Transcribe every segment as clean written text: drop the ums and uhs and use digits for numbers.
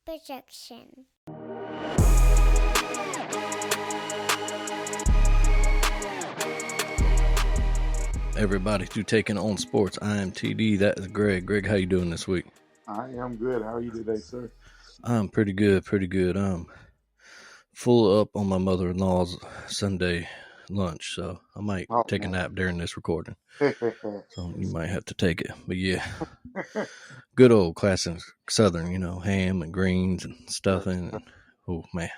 projection. Everybody to Taking On Sports. I am TD. That is Greg. Greg, how you doing this week? I am good. How are you today, sir? I'm pretty good. Full up on my mother-in-law's Sunday lunch, so I might take a nap during this recording. So you might have to take it. But yeah, good old classic Southern, ham and greens and stuffing. And, oh, man.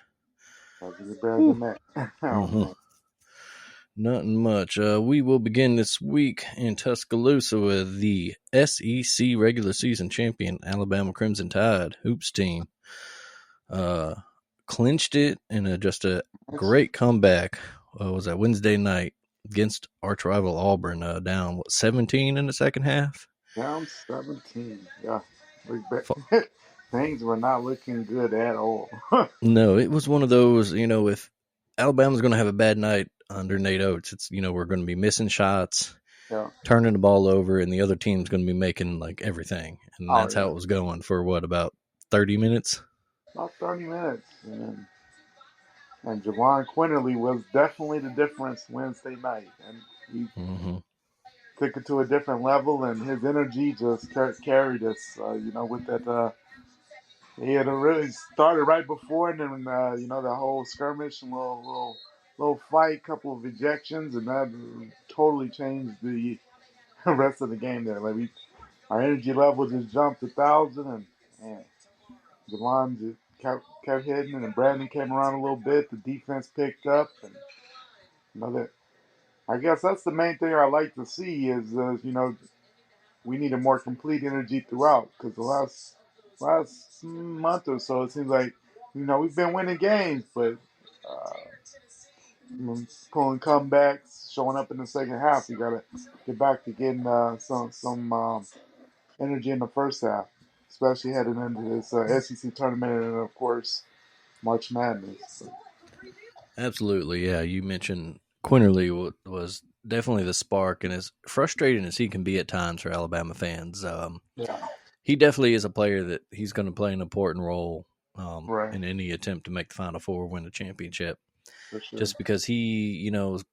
Better than that. Mm-hmm. Nothing much. We will begin this week in Tuscaloosa with the SEC regular season champion Alabama Crimson Tide hoops team. Clinched it in just a great comeback. Was that Wednesday night against arch rival Auburn? Down 17 in the second half. Down 17. Yeah, things were not looking good at all. No, it was one of those. If Alabama's going to have a bad night under Nate Oates, it's we're going to be missing shots, turning the ball over, and the other team's going to be making like everything, and that's how it was going for about 30 minutes. About 30 minutes, and Javon Quinterly was definitely the difference Wednesday night, and he took it to a different level, and his energy just carried us. With that. He had really started right before, and then the whole skirmish and little fight, couple of ejections, and that totally changed the rest of the game. There, our energy level just jumped 1,000, and man, Javon just kept hitting, and Brandon came around a little bit. The defense picked up, and that. I guess that's the main thing I like to see is we need a more complete energy throughout because the last month or so, it seems like, we've been winning games, but pulling comebacks, showing up in the second half. You got to get back to getting some energy in the first half, especially heading into this SEC tournament and, of course, March Madness. Absolutely, yeah. You mentioned Quinterly was definitely the spark, and as frustrating as he can be at times for Alabama fans, he definitely is a player that he's going to play an important role in any attempt to make the Final Four, win the championship. Sure. Just because he,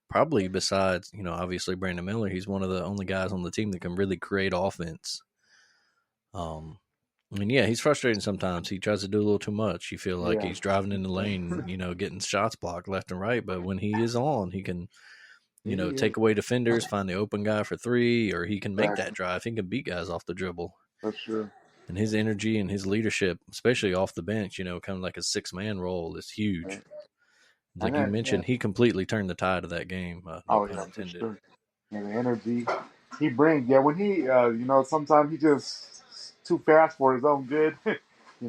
probably besides, obviously Brandon Miller, he's one of the only guys on the team that can really create offense. And yeah, he's frustrating sometimes. He tries to do a little too much. You feel like he's driving in the lane, getting shots blocked left and right. But when he is on, he can, take away defenders, find the open guy for three, or he can make that drive. He can beat guys off the dribble. For sure. And his energy and his leadership, especially off the bench, kind of like a 6-man role, is huge. Like you mentioned, he completely turned the tide of that game. No pun intended. For sure. And the energy he brings. Yeah, when he, sometimes he just too fast for his own good.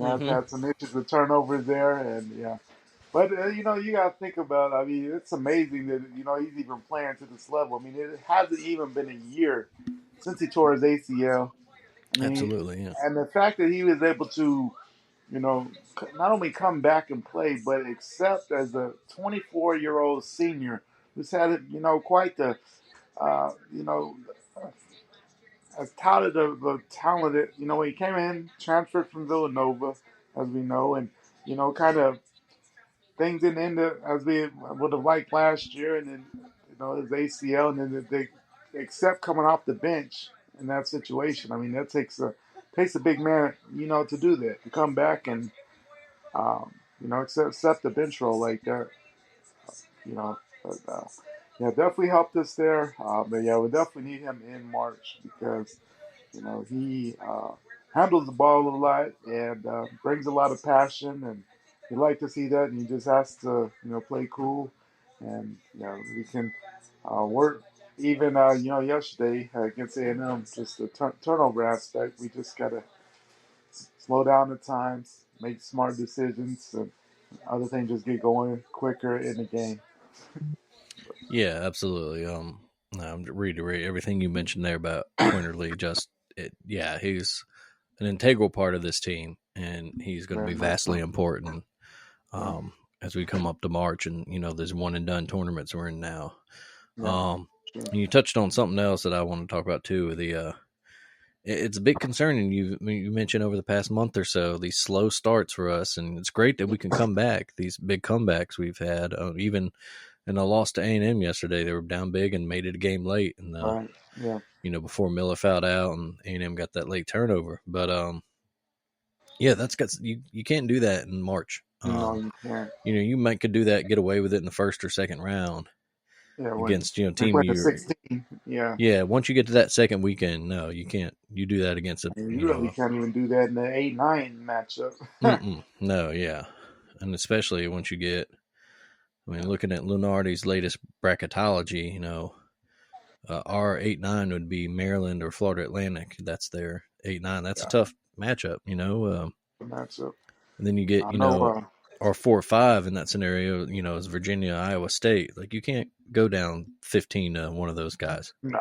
I've had some issues with turnovers there, and But, you got to think about, it's amazing that, he's even playing to this level. It hasn't even been a year since he tore his ACL. Absolutely, yeah. And the fact that he was able to, not only come back and play, but accept as a 24-year-old senior who's had, quite the, as touted the talented, when he came in, transferred from Villanova, as we know, and, kind of things didn't end up as we would have liked last year, and then, his ACL, and then they accept coming off the bench in that situation. That takes a big man, to do that, to come back and, accept the bench role like that, But, definitely helped us there. But we definitely need him in March because, he handles the ball a lot and brings a lot of passion, and you like to see that. And he just has to, play cool, and we can work. Even yesterday against A&M, just the turnover aspect, we just gotta slow down at times, make smart decisions, and other things just get going quicker in the game. Yeah, absolutely. Reiterate everything you mentioned there about Quinterly. He's an integral part of this team, and he's going to be vastly important as we come up to March. And there's one and done tournaments we're in now. And you touched on something else that I want to talk about too. it's a bit concerning. You mentioned over the past month or so these slow starts for us, and it's great that we can come back. These big comebacks we've had, even in a loss to A&M yesterday, they were down big and made it a game late, and Right. Yeah. before Miller fouled out and A&M got that late turnover. But yeah, that's got you can't do that in March. No, you can't. You might could do that, get away with it in the first or second round Yeah, when against they team play the you. 16. Yeah. Yeah, once you get to that second weekend, no, you can't. You do that against a And you really can't even do that in the 8-9 matchup. no, yeah, and especially once you get. I mean, looking at Lunardi's latest bracketology, our 8-9 would be Maryland or Florida Atlantic. That's their 8-9. That's a Yeah, tough matchup, the matchup. And then you get, I know. our 4 or 5 in that scenario, is Virginia, Iowa State. Like you can't go down 15 to one of those guys. No,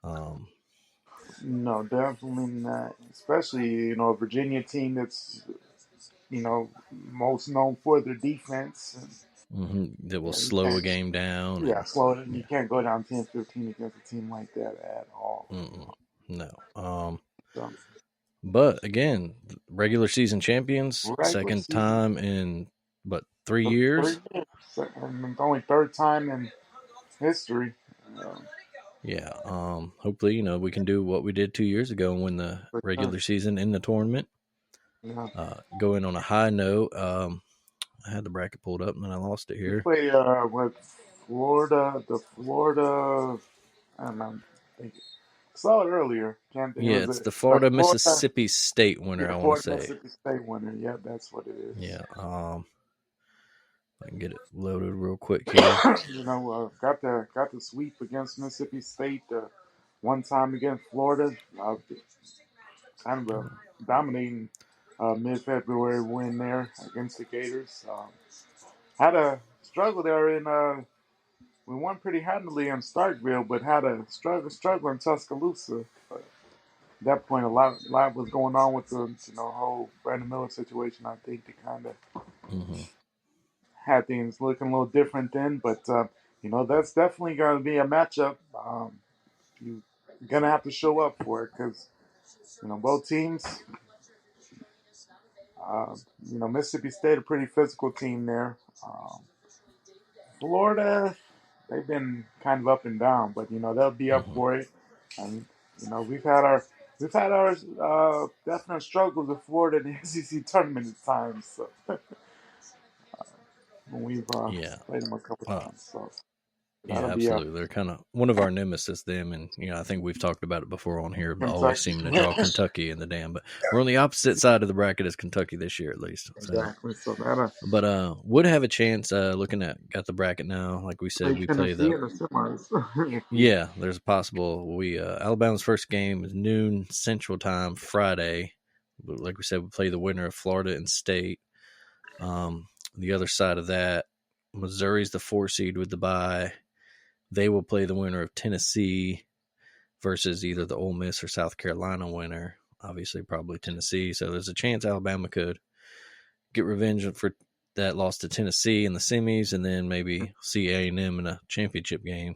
Um, no, definitely not. Especially a Virginia team that's most known for their defense. And, that will yeah, you slow a can't. game down, Yeah, and slow it. You yeah, can't go down 10-15 against a team like that at all. no. So, But again, regular season champions, regular second season, time in but 3 for years. 3 years, and it's only third time in history. Um, Yeah. Hopefully, we can do what we did 2 years ago and win the for sure. regular season in the tournament. Yeah. Going on a high note. I had the bracket pulled up and then I lost it We here. play with Florida, the Florida. I don't know. I think saw it earlier. Can't think. It Yeah, was it's the the Florida Florida. Mississippi State winner, Yeah, I want to Florida say. Mississippi State winner. Yeah, that's what it is. Yeah. I can get it loaded real quick here. Got the sweep against Mississippi State. One time against Florida. Kind of a dominating mid-February win there against the Gators. Had a struggle there in. We won pretty handily in Starkville, but had a struggle in Tuscaloosa. At that point, a lot was going on with the whole Brandon Miller situation. I think to kind of Hmm. had things looking a little different then, but that's definitely going to be a matchup. You're gonna have to show up for it because both teams. Uh, Mississippi State a pretty physical team there. Um, Florida, they've been kind of up and down, but they'll be up Hmm. for it. And we've had our definite struggles with Florida in the SEC tournament at times. So when we've Yeah. played them a couple Uh, times, so yeah, that'll be a absolutely. They're kind of one of our nemesis, them. And, I think we've talked about it before on here, but always Kentucky. seeming to draw Kentucky in the damn. But we're on the opposite side of the bracket as Kentucky this year, at least. So, Exactly. So that but would have a chance looking at got the bracket now. Like we said, play we play Tennessee the. in the semis. If we, Yeah, there's a possible. Alabama's first game is noon Central Time Friday. But like we said, we play the winner of Florida and State. The other side of that, Missouri's the 4 seed with the bye. They will play the winner of Tennessee versus either the Ole Miss or South Carolina winner. Obviously, probably Tennessee. So there's a chance Alabama could get revenge for that loss to Tennessee in the semis, and then maybe see A&M in a championship game,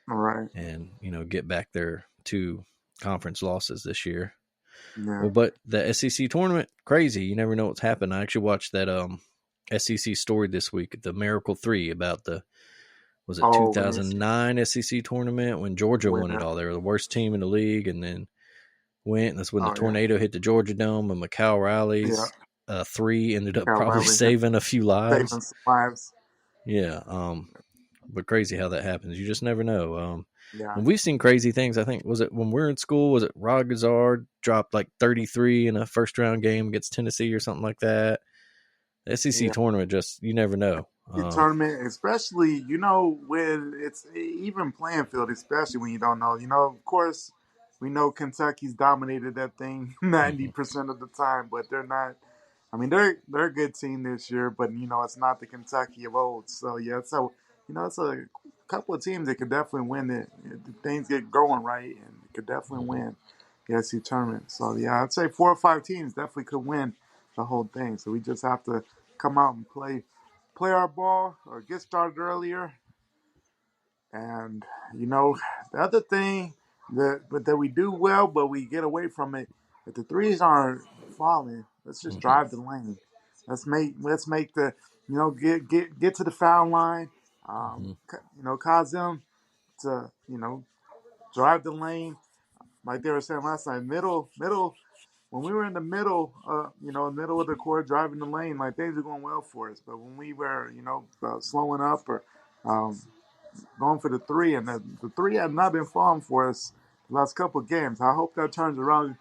all right. and get back their 2 conference losses this year. Yeah. Well, but the SEC tournament, crazy. You never know what's happened. I actually watched that SEC story this week, the Miracle 3, about the was it Oh, when it's 2009 SEC tournament when Georgia when won it all. They were the worst team in the league, and then went. And that's when the oh yeah, tornado hit the Georgia Dome, and Macau yeah. Riley's 3 ended up Cal probably Riley saving a few lives. saving some lives. Yeah, but crazy how that happens. You just never know. Yeah, And we've seen crazy things. I think was it when we were in school? Was it Rod Gazard dropped like 33 in a first round game against Tennessee or something like that? The SEC yeah. tournament, just you never know. Tournament, especially when it's even playing field, especially when you don't know. Of course, we know Kentucky's dominated that thing 90% of the time, but they're not. I mean, they're a good team this year, but it's not the Kentucky of old. So yeah, so it's a couple of teams that could definitely win it. If things get going right, and could definitely Mhm. win the SEC tournament. So yeah, I'd say 4 or 5 teams definitely could win the whole thing. So we just have to come out and play our ball or get started earlier. And the other thing, that we do well, but we get away from it. If the threes aren't falling, let's just Mm-hmm. drive the lane. Let's make the get to the foul line. Mm-hmm. Cause them to drive the lane like they were saying last night. Middle. When we were in the middle, middle of the court, driving the lane, like things were going well for us. But when we were, slowing up or um, going for the three, and the three had not been falling for us the last couple of games. I hope that turns around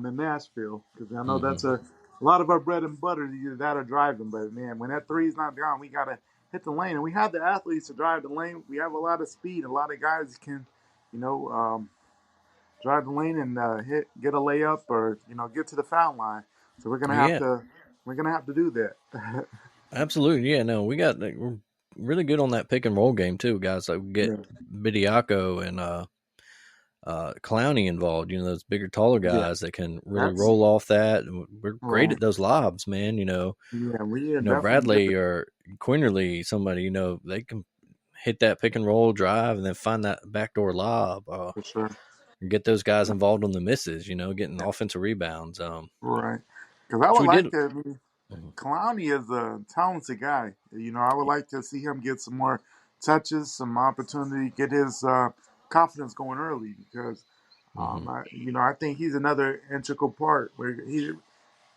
in Nashville because I know Mm-hmm. that's a lot of our bread and butter, either that or driving. But man, when that three is not down, we gotta hit the lane, and we have the athletes to drive the lane. We have a lot of speed. A lot of guys can, you know, drive the lane and get a layup or get to the foul line. So Yeah, we're gonna have to do that. absolutely. Yeah, no, we're really good on that pick and roll game too, guys. Like we get Yeah, Bidiaco and Clowney involved. Those bigger, taller yeah, guys that can really that's roll off that. We're great well, at those lobs, man. yeah, we are definitely Bradley good or Quinterly, somebody. They can hit that pick and roll drive and then find that backdoor lob. for sure. Get those guys involved on the misses. Getting offensive rebounds. Right. Because I Which would we did. like to. I mean, Clowney is a talented guy. I would like to see him get some more touches, some opportunity, get his confidence going early because, Mm-hmm. I think he's another integral part where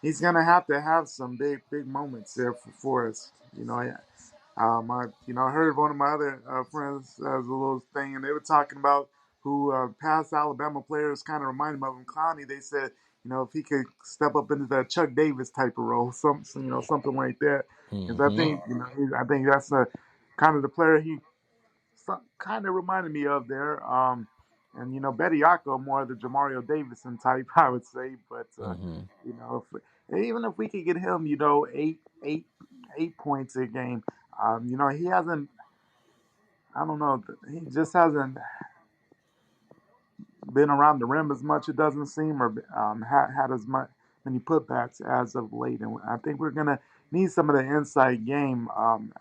he's gonna have to have some big moments there for us. I heard one of my other friends as a little thing, and they were talking about who past Alabama players kind of remind him of him. Clowney, they said, if he could step up into that Chuck Davis type of role, something like that. Because I Mm-hmm. think, I think that's kind of the player he kind of reminded me of there. And Betty Yako more the Jamario Davison type, I would say. But Mm-hmm. even if we could get him, eight points a game, he hasn't. I don't know. He just hasn't been around the rim as much. It doesn't seem, or had as many putbacks as of late. And I think we're gonna need some of the inside game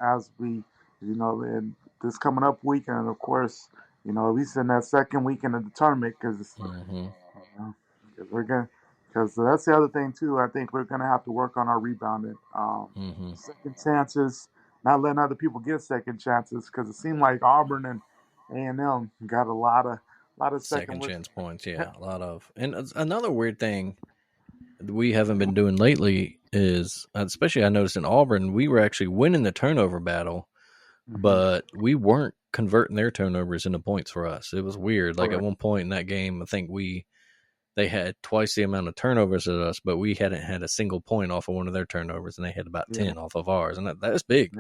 as we, in this coming up weekend, and of course, at least in that second weekend of the tournament, because Mm-hmm. we're gonna. Because that's the other thing too. I think we're gonna have to work on our rebounding, Mm-hmm. second chances, not letting other people get second chances. Because it seemed like Auburn and A&M got a lot of second Second look. chance points, yeah, a lot of. And another weird thing we haven't been doing lately is, especially I noticed in Auburn, we were actually winning the turnover battle, Hmm. but we weren't converting their turnovers into points for us. It was weird. Like at Correct. one point in that game, I think they had twice the amount of turnovers as us, but we hadn't had a single point off of one of their turnovers, and they had about Yeah. 10 off of ours, and that's big.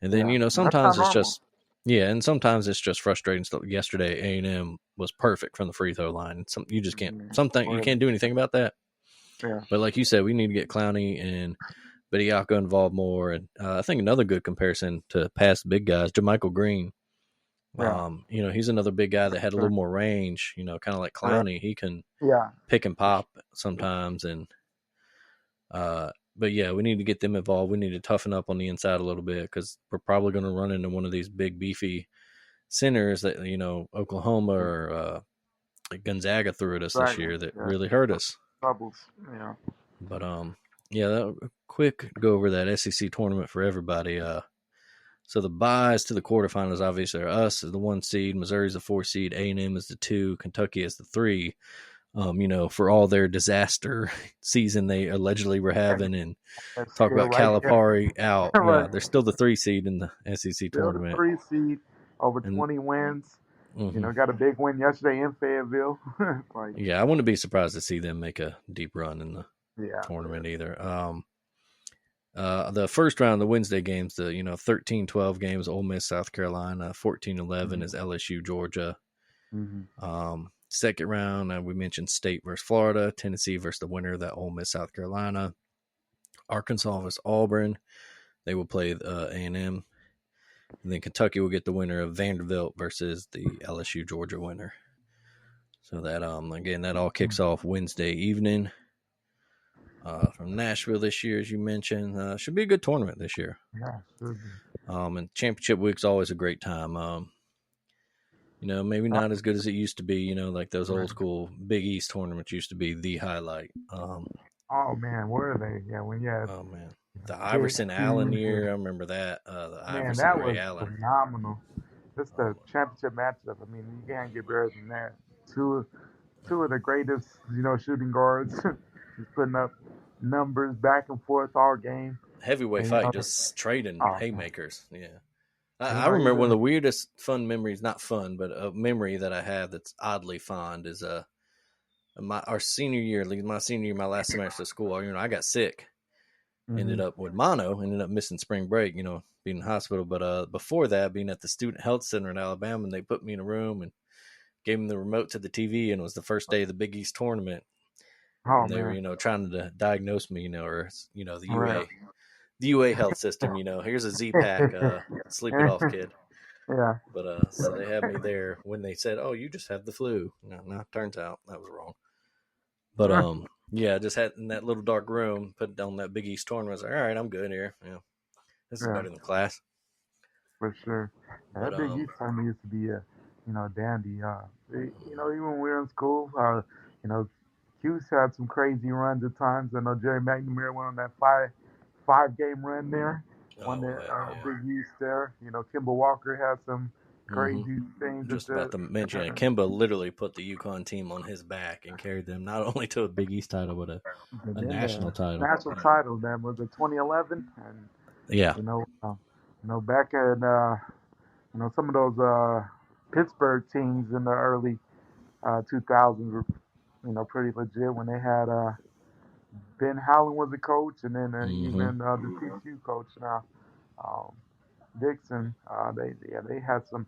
And then Yeah. That's sometimes not it's normal. just yeah, and sometimes it's just frustrating stuff. Yesterday, A&M was perfect from the free throw line. Some you just can't Yeah. something you Correct. can't do anything about that. Yeah. But like you said, we need to get Clowney and Bediako involved more. And I think another good comparison to past big guys, JaMychal Green. Yeah. He's another big guy that had a little Sure. more range. Kind of like Correct. Clowney. He can Yeah. pick and For sure. pop sometimes, and but yeah, we need to get them involved. We need to toughen up on the inside a little bit because we're probably going to run into one of these big beefy centers that Oklahoma Yeah. or Gonzaga threw at us this Exactly. year that Yeah. really hurt us. Troubles. Yeah. But yeah, quick go over that SEC tournament for everybody. So the buys to the quarterfinals obviously are us as the 1 seed, Missouri's the 4 seed, A&M is the 2, Kentucky is the 3. For all their disaster season they allegedly were And having, and that's talk still about right there. Calipari out. Yeah, Right. they're still the 3 seed in the SEC Still the tournament, 3 seed, over and 20 wins. mm-hmm. Got a big win yesterday in Fayetteville. Like, Yeah, I wouldn't be surprised to see them make a deep run in the yeah. tournament either. The first round, the Wednesday games, the 13-12 games, Ole Miss, South Carolina, 14-11 Mm-hmm. is LSU, Georgia. Mm-hmm. Second round, we mentioned State versus Florida, Tennessee versus the winner of that Ole Miss, South Carolina, Arkansas versus Auburn. They will play A&M. And then Kentucky will get the winner of Vanderbilt versus the LSU, Georgia winner. So that again, that all kicks off Wednesday evening. From Nashville this year, as you mentioned, should be a good tournament this year. Yeah. And championship week's always a great time. maybe not as good as it used to be. Like those old school Big East tournaments used to be the highlight. Oh man, where are they? Yeah, when you had Oh man, the Big Iverson Allen Hughes, year, I remember that. The man, Iverson that Ray was Allen. phenomenal. Just Oh the championship matchup. I mean, you can't get better than that. Two two of the greatest, shooting guards, just putting up numbers back and forth all game. heavyweight And fight, just trading oh man, haymakers. Yeah, I remember one of even the weirdest fun memories. Not fun, but a memory that I have that's oddly fond is our senior year, like my senior year, my last semester of school. I got sick, ended hmm up with mono, ended up missing spring break. Being in the hospital. But before that, being at the student health center in Alabama, and they put me in a room and gave me the remote to the TV, and it was the first day of the Big East tournament, oh and they were man, trying to diagnose me, or the right, UA health system. Here's a Z pack, sleep it off, kid. yeah, But so they had me there when they said, "Oh, you just have the flu." No, turns out that was wrong. But yeah, just had in that little dark room, put on that Big East tournament. I was like, all right, I'm good here. This is yeah, better than class. for sure. Yeah, But that Big East tournament used to be a, dandy. Even when we were in school, you know, Hughes had some crazy runs at times. I know Jerry McNamara went on that five game run there, won oh the heck yeah. Big East there. Kimball Walker had some Mm-hmm. crazy things at Just about the to mention it. Kimba literally put the UConn team on his back and carried them not only to a Big East title, but and a then national the title. national title. That was it 2011, and Yeah. you know, uh, back in some of those Pittsburgh teams in the early 2000s were pretty legit when they had Ben Howland was the coach, and then Mm-hmm. even the TCU coach now, um, Dixon. They had some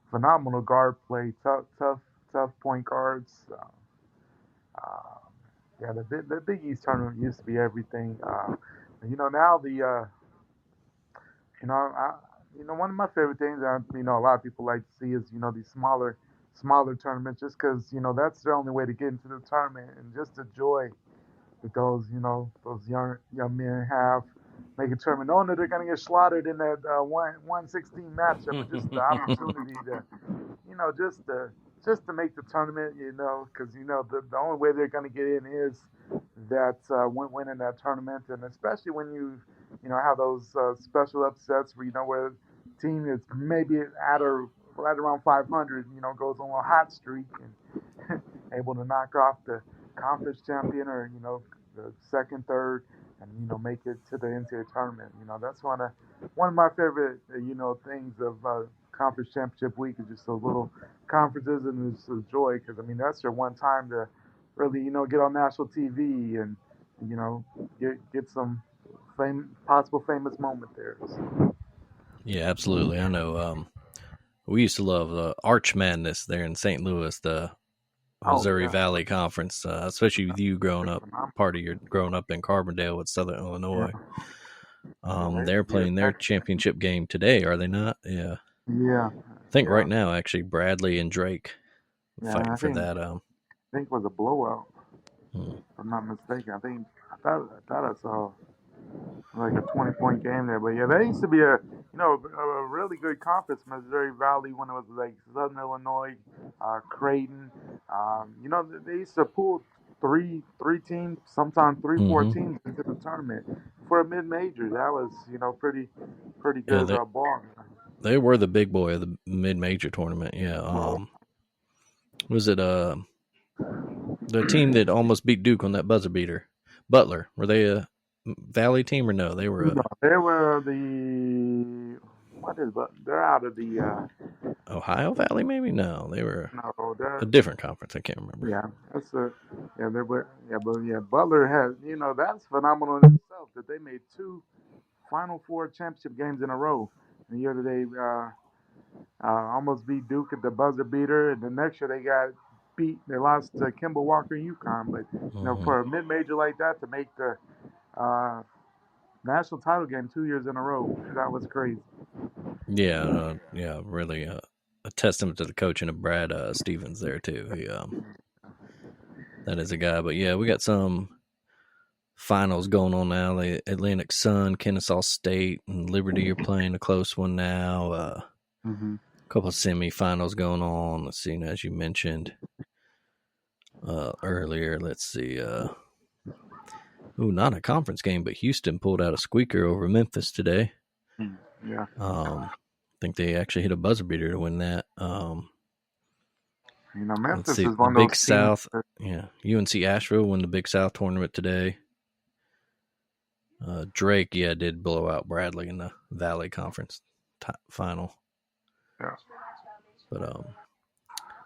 phenomenal guard play, tough point guards. Uh, yeah, the Big East tournament used to be everything. Now the I, one of my favorite things that a lot of people like to see is these smaller tournaments, just because that's the only way to get into the tournament, and just the joy that those young men have making tournament, knowing that they're going to get slaughtered in that 116 matchup, but just the opportunity to just to make the tournament, because the only way they're going to get in is that winning that tournament, and especially when you have those special upsets where where the team is maybe at or right around 500, goes on a hot streak and able to knock off the conference champion or the second, third, and make it to the NCAA tournament. That's one of my favorite things of conference championship week is just those little conferences, and it's a joy because that's your one time to really get on national TV and you know get some possible famous moment there. So, Yeah, absolutely. I know. We used to love Arch Madness there in St. Louis, the oh Missouri yeah, Valley Conference, especially with you growing it's up, phenomenal. part of your growing up in Carbondale with Southern Yeah, Illinois. they They're yeah, playing their championship game today, are they not? Yeah. yeah, I think right yeah, now, actually, Bradley and Drake yeah. fighting I for think that. it was a blowout. Hmm. If I'm not mistaken. I thought I saw like a 20-point game there. But yeah, that used to be a really good conference, Missouri Valley, when it was like Southern Illinois, Creighton. They used to pull three teams, sometimes three, four Mm-hmm. teams into the tournament for a mid major. That was pretty Yeah, good ball. they were the big boy of the mid major tournament. Yeah. Was it the team that almost beat Duke on that buzzer beater? Butler. Were they a Valley team or no? They were No, a they were the what is but they're out of the Ohio Valley, maybe? No, they were no a they're different conference. I can't remember. yeah, that's a yeah. They were yeah, but yeah, Butler has that's phenomenal in itself that they made two Final Four championship games in a row. The year that they almost beat Duke at the buzzer beater, and the next year they got beat. They lost to Kimball Walker and UConn. But Hmm. for a mid major like that to make the uh, national title game 2 years in a row, that was crazy. Yeah, yeah, really a testament to the coaching of Brad Stevens there too. That is a guy. But yeah, we got some finals going on now. The Atlantic Sun, Kennesaw State, and Liberty are playing a close one now. Mm-hmm. couple of semifinals going on. Let's see, as you mentioned earlier, let's see. Not a conference game, but Houston pulled out a squeaker over Memphis today. Yeah. I think they actually hit a buzzer beater to win that. Let's Memphis see, is the one of Big those teams. South. Yeah, UNC Asheville won the Big South tournament today. Drake, did blow out Bradley in the Valley Conference final. Yeah. But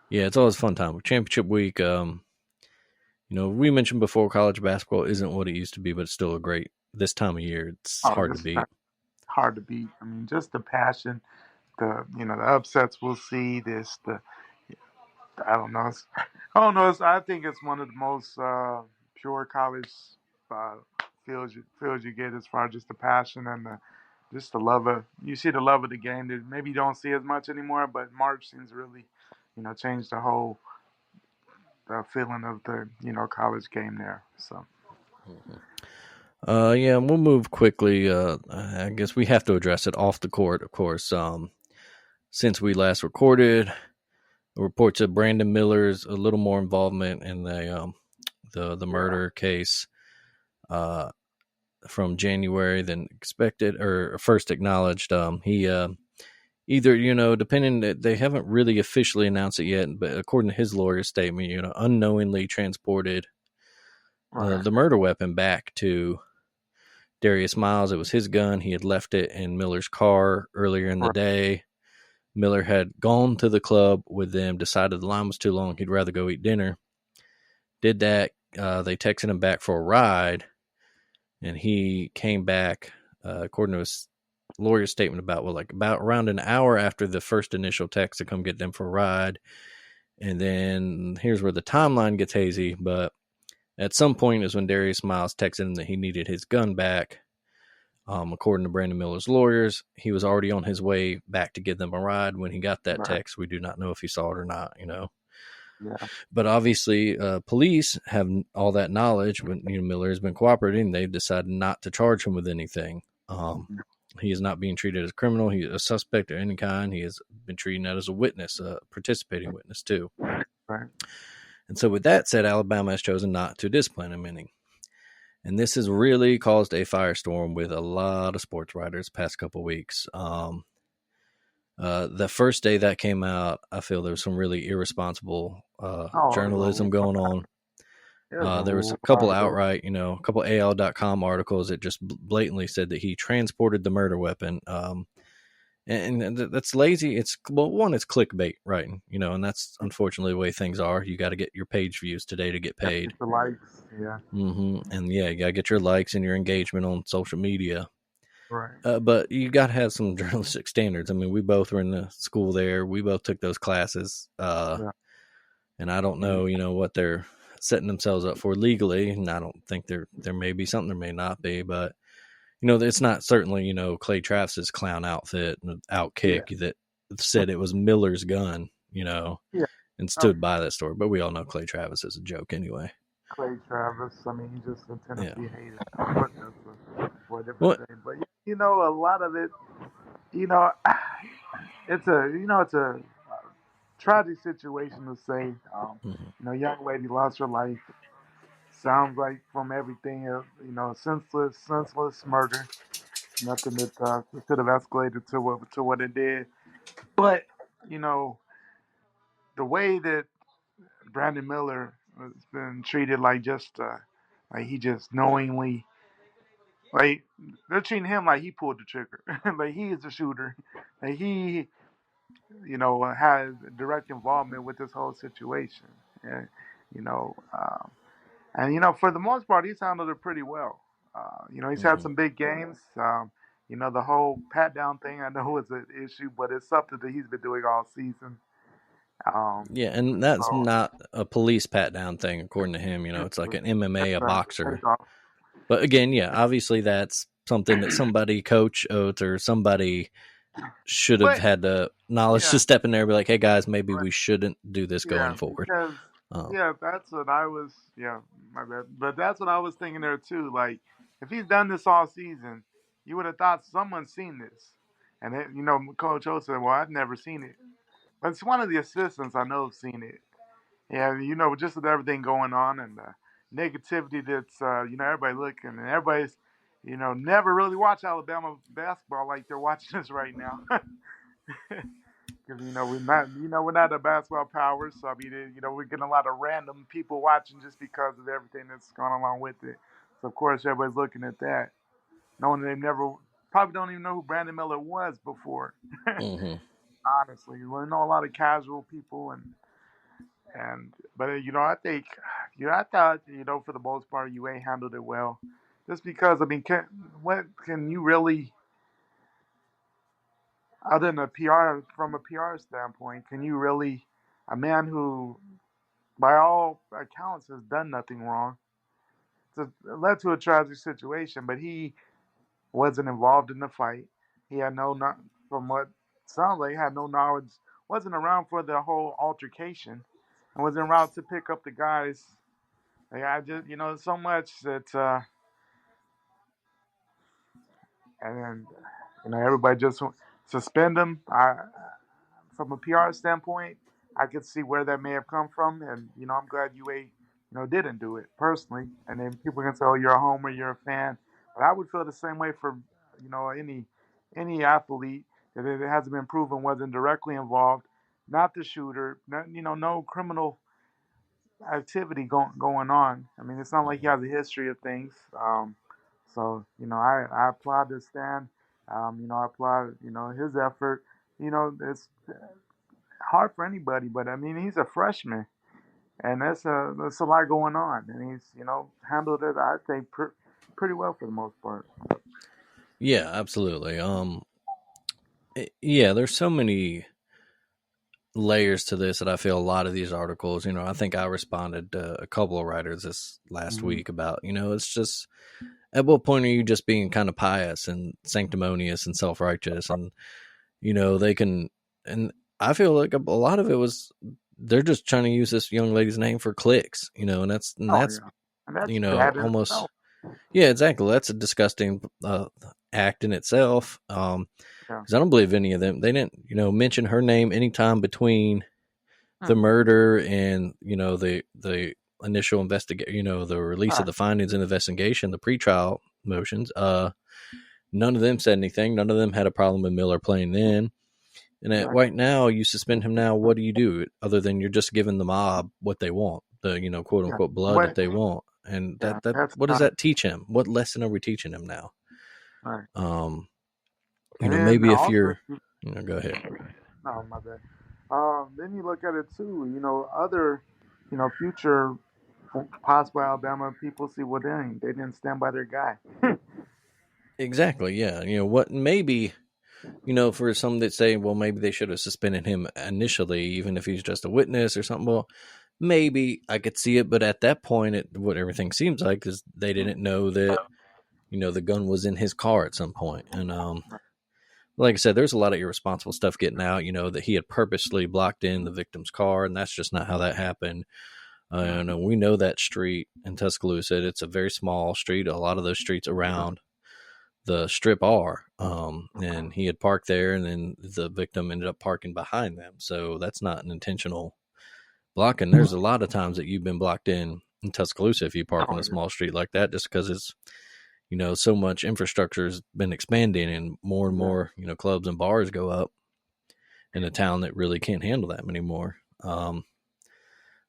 it's always a fun time. Championship week. We mentioned before, college basketball isn't what it used to be, but it's still a great this time of year. It's Oh, hard to just beat. hard to beat. I mean, just the passion, the upsets we'll see. I don't know. I think it's one of the most pure college uh, feels you get as far as just the passion and just the love of you see the love of the game that maybe you don't see as much anymore. But March seems to really, change the whole feeling of the college game there. So. We'll move quickly. I guess we have to address it off the court, of course. Since we last recorded, reports of Brandon Miller's a little more involvement in the murder case from January than expected or first acknowledged. He either depending, they haven't really officially announced it yet, but according to his lawyer's statement, unknowingly transported the murder weapon back to Darius Miles. It was his gun. He had left it in Miller's car earlier in the day. Miller had gone to the club with them, decided the line was too long. He'd rather go eat dinner. Did that. They texted him back for a ride, and he came back, according to his lawyer's statement, about around an hour after the first initial text to come get them for a ride. And then here's where the timeline gets hazy, but at some point is when Darius Miles texted him that he needed his gun back. According to Brandon Miller's lawyers, he was already on his way back to give them a ride when he got that text. We do not know if he saw it or not, Yeah. But obviously, police have all that knowledge. When Miller has been cooperating, they've decided not to charge him with anything. He is not being treated as a criminal. He is a suspect of any kind. He has been treated as a witness, a participating witness too. Right. And so, with that said, Alabama has chosen not to discipline him any. And this has really caused a firestorm with a lot of sports writers past couple weeks. The first day that came out, I feel there was some really irresponsible journalism going on. There was a couple outright, a couple AL.com articles that just blatantly said that he transported the murder weapon. And that's lazy. It's clickbait writing, and that's unfortunately the way things are. You got to get your page views today to get paid. The likes, yeah. And you got to get your likes and your engagement on social media. Right. But you got to have some journalistic standards. I mean, we both were in the school there. We both took those classes. And I don't know, what they're setting themselves up for legally. And I don't think there may be something, there may not be, but it's not certainly, Clay Travis's clown outfit and outkick that said it was Miller's gun, and stood by that story. But we all know Clay Travis is a joke anyway. Clay Travis, I mean, he's just a Tennessee hater. But that's for a different thing. But a lot of it, it's a tragic situation to say. Young lady lost her life. Sounds like from everything, senseless murder. Nothing that could have escalated to what it did. But the way that Brandon Miller has been treated, like he just knowingly, like they're treating him like he pulled the trigger, like he is the shooter, like he, has direct involvement with this whole situation, and you know, um, for the most part, he's handled it pretty well. He's had some big games. The whole pat down thing, I know is an issue, but it's something that he's been doing all season. And that's not a police pat down thing, according to him. It's like an MMA, a boxer. But again, obviously that's something that somebody, Coach Oates or somebody, should have had the knowledge to step in there and be like, hey guys, maybe we shouldn't do this going forward. Because, that's what I was. My bad. But that's what I was thinking there too. Like, if he's done this all season, you would have thought someone's seen this, And it, Coach O said, "Well, I've never seen it, but it's one of the assistants I know have seen it." Yeah, just with everything going on and the negativity that's everybody looking and everybody's never really watch Alabama basketball like they're watching us right now. Because we're not a basketball power, so I mean we're getting a lot of random people watching just because of everything that's going along with it. So of course everybody's looking at that, knowing they never probably don't even know who Brandon Miller was before. Mm-hmm. Honestly, we know a lot of casual people but I think I thought for the most part UA handled it well, just because I mean what can you really other than a PR from a PR standpoint can you really a man who by all accounts, has done nothing wrong. It led to a tragic situation, but he wasn't involved in the fight. He had from what sounds like, he had no knowledge, wasn't around for the whole altercation, and was en route to pick up the guys. Like I just, so much that, and then, everybody just suspend him. From a PR standpoint, I could see where that may have come from, and I'm glad UA, didn't do it personally. And then people can say, "Oh, you're a homer, you're a fan," but I would feel the same way for any athlete that it hasn't been proven wasn't directly involved, not the shooter, no criminal activity going on. I mean, it's not like he has a history of things. So I applaud this stand. I applaud his effort. It's hard for anybody, but I mean, he's a freshman, and that's a lot going on, and he's handled it, I think, pretty well for the most part. Yeah, absolutely. Yeah, there's so many layers to this that I feel a lot of these articles. I think I responded to a couple of writers this last Mm-hmm. week about, it's just at what point are you just being kind of pious and sanctimonious and self righteous, and they can, and I feel like a lot of it was they're just trying to use this young lady's name for clicks, and Oh that's yeah, and that's bad in almost, itself. yeah, exactly. That's a disgusting act in itself. Yeah. Because I don't believe any of them. They didn't, mention her name anytime between Hmm. the murder and the initial investigation. The release of Right. the findings and investigation, the pretrial motions. None of them said anything. None of them had a problem with Miller playing in. And Right. right now, you suspend him now. What do you do other than you're just giving the mob what they want, the quote Yeah. unquote blood that But they want, and yeah, that that's what does not that teach him? What lesson are we teaching him now? right. Um, And then maybe if also, you're, go ahead. no, my bad. Then you look at it too. Other, future possible Alabama people see, well, dang, they didn't stand by their guy. Exactly. Yeah. What maybe, for some that say, well, maybe they should have suspended him initially, even if he's just a witness or something. Well, maybe I could see it, but at that point, what everything seems like is they didn't know that, the gun was in his car at some point. And, like I said, there's a lot of irresponsible stuff getting out, that he had purposely blocked in the victim's car, and that's just not how that happened. We know that street in Tuscaloosa, it's a very small street. A lot of those streets around the strip are. And he had parked there, and then the victim ended up parking behind them. So that's not an intentional blocking. There's a lot of times that you've been blocked in Tuscaloosa if you park on Oh a yeah, small street like that, just because it's, so much infrastructure has been expanding and exactly. more, clubs and bars go up in a town that really can't handle that many more. But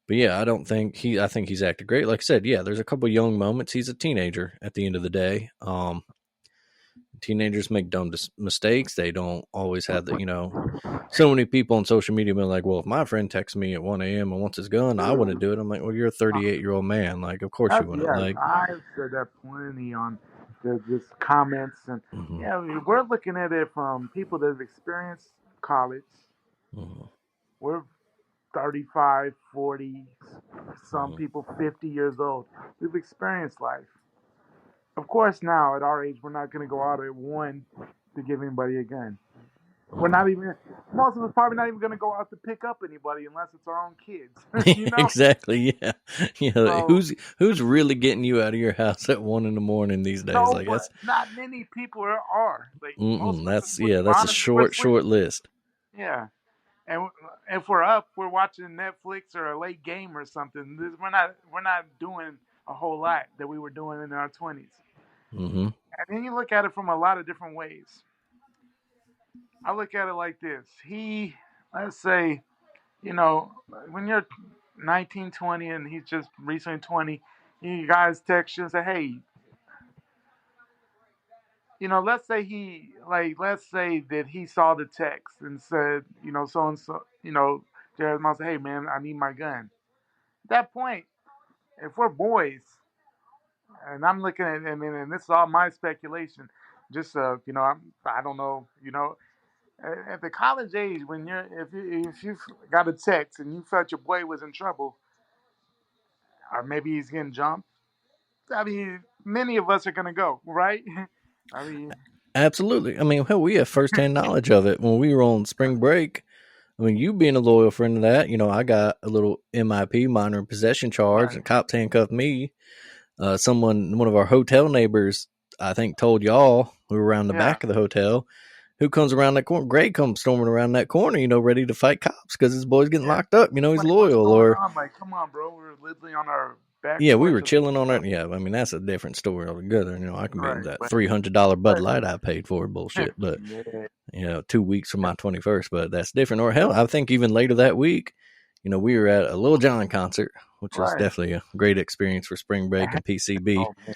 yeah, I think he's acted great. Like I said, yeah, there's a couple young moments. He's a teenager at the end of the day. Teenagers make dumb mistakes. They don't always have the, so many people on social media been like, well, if my friend texts me at 1 a.m. and wants his gun, I wouldn't do it. I'm like, well, you're a 38-year-old man. Like, of course you wouldn't. Yes, Like, I've said that plenty on the comments, and mm-hmm, yeah, we're looking at it from people that have experienced college. mm-hmm, We're 35, 40, some mm-hmm. people 50 years old. We've experienced life. Of course, now at our age, we're not going to go out at one to give anybody a gun. we're not even. Most of us probably not even going to go out to pick up anybody unless it's our own kids. You know. Exactly. Yeah. So Who's really getting you out of your house at 1 a.m. these days? no Like one, that's not many people are. Like most of us, that's yeah, that's a honestly, we're short sleeping. list. Yeah. And if we're up, we're watching Netflix or a late game or something. We're not doing a whole lot that we were doing in our 20s. Hmm. And then you look at it from a lot of different ways. I look at it like this. Let's say, you know, when you're 19, 20, and he's just recently 20, you guys text you and say, hey, let's say that he saw the text and said, so and so, Jared's mom said, hey, man, I need my gun. At that point, if we're boys, and I'm looking at, I mean, and this is all my speculation, just, I don't know, at the college age, when if you got a text and you felt your boy was in trouble, or maybe he's getting jumped, I mean, many of us are gonna go, right? I mean, Absolutely. I mean, hell, we have firsthand knowledge of it when we were on spring break. I mean, you being a loyal friend of that, I got a little MIP, minor in possession charge, right, and cops handcuffed me. One of our hotel neighbors, I think, told y'all who were around the yeah, back of the hotel, who comes around that corner. Gray comes storming around that corner, ready to fight cops because his boy's getting yeah. locked up. He's Like, what's loyal. going Or on? Like, come on, bro, we're literally on our back yeah, we porch were of chilling on the it. Yeah, I mean that's a different story altogether. I can be right, that but $300 Bud but Light I paid for bullshit, but yeah, 2 weeks from my 21st, but that's different. Or hell, I think even later that week, we were at a Lil Jon concert, which was right. definitely a great experience for spring break and PCB. Oh man,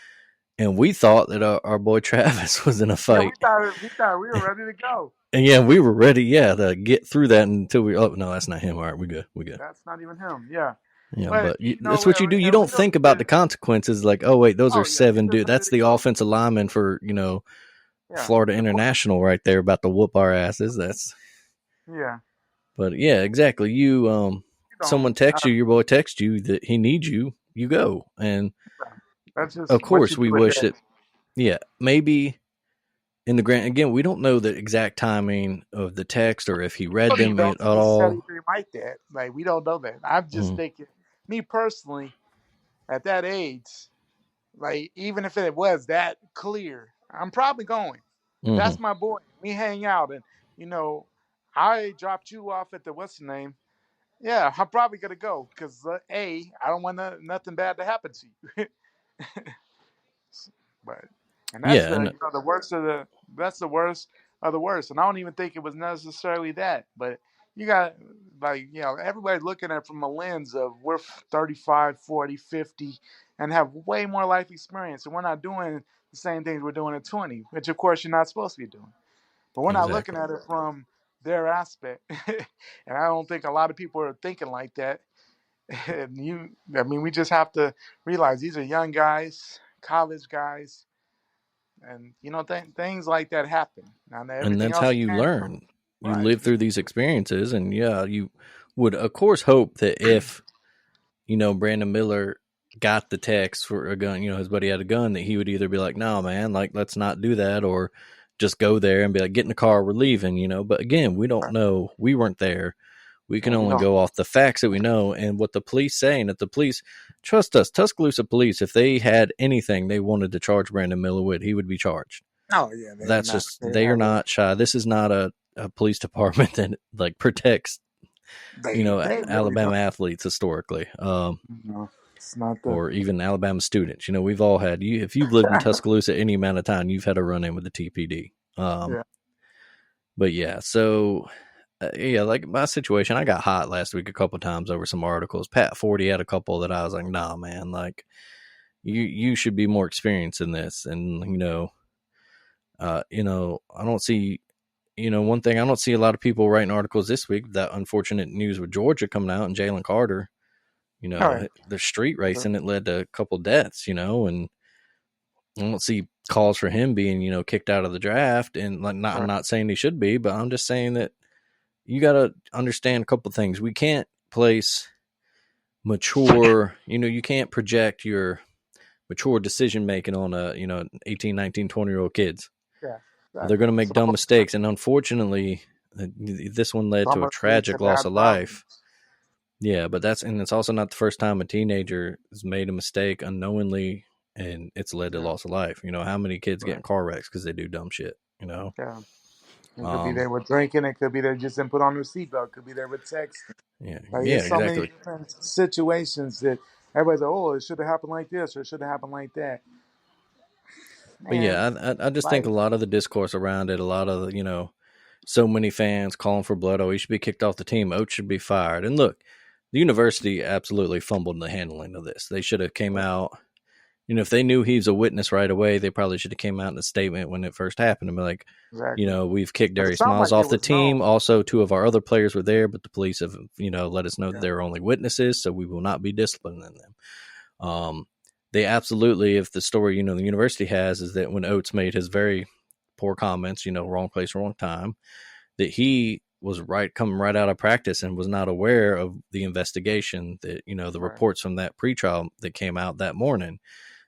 And we thought that our boy Travis was in a yeah, we fight. thought we thought we were ready to go. And yeah, we were ready, to get through that until oh, no, that's not him. All right, we good. We good. That's not even him. Yeah, Yeah, but but that's what you do. You and we don't don't think need about to. the consequences. Like, oh wait, those are Oh yeah, he's 7 just dude. ready That's to the go. offensive lineman for Yeah, Florida the point. International right there about to whoop our asses. That's Yeah, but yeah, exactly. you Someone don't. texts you, your boy texts you that he needs you, you go, and That's just of what you course do we at wish that. that. Yeah, maybe in the grand again, we don't know the exact timing of the text or if he read Really them don't at necessarily all. like that. Like we don't know that. I'm just Mm-hmm. thinking, me personally, at that age, like even if it was that clear, I'm probably going. If Mm-hmm. that's my boy, we hang out, and you know, I dropped you off at the what's the name. Yeah, I'm probably gonna go because I don't want nothing bad to happen to you. But and that's Yeah, the and you know the worst of the that's the worst of the worst. And I don't even think it was necessarily that, but you got like everybody's looking at it from a lens of we're 35, 40, 50, and have way more life experience, and we're not doing the same things we're doing at 20, which of course you're not supposed to be doing. But we're not looking exactly. at it from their aspect, and I don't think a lot of people are thinking like that. And I mean, we just have to realize these are young guys, college guys, and things like that happen. Now And everything that's else how is you tangible, learn. You right? live through these experiences, and yeah, you would of course hope that if Brandon Miller got the text for a gun, his buddy had a gun, that he would either be like, no, man, like, let's not do that, or just go there and be like, get in the car, we're leaving, But again, we don't know. We weren't there. We can Yeah, we only don't. go off the facts that we know and what the police saying. That the police, trust us, Tuscaloosa police, if they had anything they wanted to charge Brandon Miller with, he would be charged. Oh yeah, they're That's not. just, They they are have a. not shy. This is not a police department that like protects, They really don't. Alabama athletes historically. No, it's not the. Or even Alabama students. We've all had you if you've lived in Tuscaloosa any amount of time, you've had a run in with the TPD. Yeah. But yeah, so yeah, like my situation, I got hot last week a couple times over some articles. Pat 40 had a couple that I was like, nah, man, like you should be more experienced in this, and I don't see. One thing I don't see a lot of people writing articles this week. That unfortunate news with Georgia coming out and Jalen Carter. All right. The street So, racing it led to a couple deaths. And I don't see calls for him being, kicked out of the draft. And like, not, all I'm right. not saying he should be, but I'm just saying that you got to understand a couple things. We can't place mature, you can't project your mature decision making on 18, 19, 20-year-old kids. Yeah. They're Exactly. going to make So dumb mistakes. And unfortunately, This one led Some to a must lead to tragic loss bad of problems. life. Yeah, but it's also not the first time a teenager has made a mistake unknowingly and it's led to Yeah, loss of life. How many kids get in right. car wrecks because they do dumb shit? Yeah. It could be Um, they were drinking. It could be they just didn't put on their seatbelt. It could be they were texting. yeah, Like yeah, it's so many exactly. different situations that everybody's like, oh, it should have happened like this or it should have happened like that. But And yeah, I just think a life, lot of the discourse around it, a lot of so many fans calling for blood. Oh, he should be kicked off the team. Oates should be fired. And look, the university absolutely fumbled in the handling of this. They should have came out. If they knew he was a witness right away, they probably should have came out in a statement when it first happened and be like, exactly. we've kicked But it Darius sounded Miles like it off the was team. known. Also, two of our other players were there, but the police have, let us know that Yeah, they were only witnesses, so we will not be disciplining them. They absolutely, if the story, the university has is that when Oates made his very poor comments, wrong place, wrong time, that he was coming right out of practice and was not aware of the investigation that, the right. reports from that pretrial that came out that morning.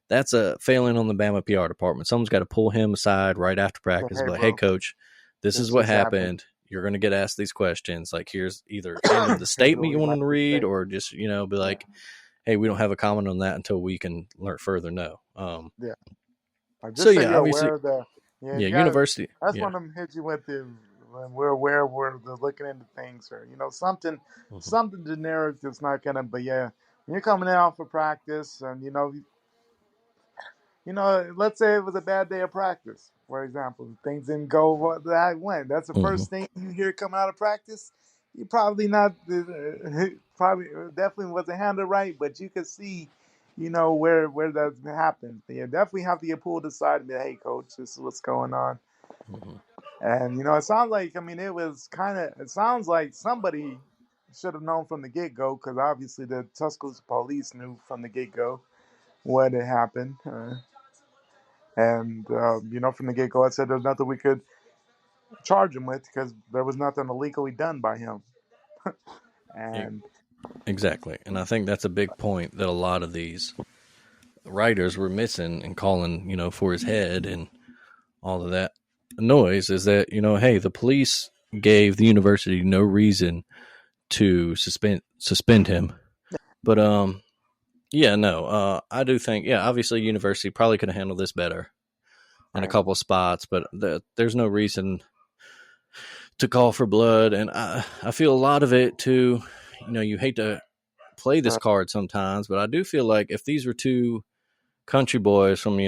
That's a failing on the Bama PR department. Someone's got to pull him aside right after But practice, hey, be like, hey, bro, coach, this is this what just happened. happened. You're going to get asked these questions. Like, here's either hand him the Here's what statement you we'd want him like to to read, say. or just, be Yeah, like, hey, we don't have a comment on that until we can learn further. No. yeah. So, Just so yeah, you're obviously, aware of the. Yeah, yeah, you got to. university. That's Yeah. one of them hits you with the. When we're aware we're looking into things or something, Mm-hmm. something generic that's not gonna. But yeah, when you're coming out for practice and let's say it was a bad day of practice, for example. Things didn't go what that went. That's the Mm-hmm. first thing you hear coming out of practice. You probably not, probably definitely wasn't handled right, but you could see, where that happened. You definitely have to get pulled aside and be, hey, coach, this is what's going on. Mm-hmm. And it sounds like, I mean, it sounds like somebody should have known from the get go, because obviously the Tuscaloosa police knew from the get go what had happened. And from the get go, I said there's nothing we could charge him with because there was nothing illegally done by him. And Exactly. And I think that's a big point that a lot of these writers were missing and calling, for his head and all of that noise is that, hey, the police gave the university no reason to suspend him. But yeah, no, I do think, yeah, obviously university probably could have handled this better in a right, couple of spots, but there's no reason to call for blood. And I feel a lot of it too, you hate to play this but card sometimes, but I do feel like if these were two country boys from,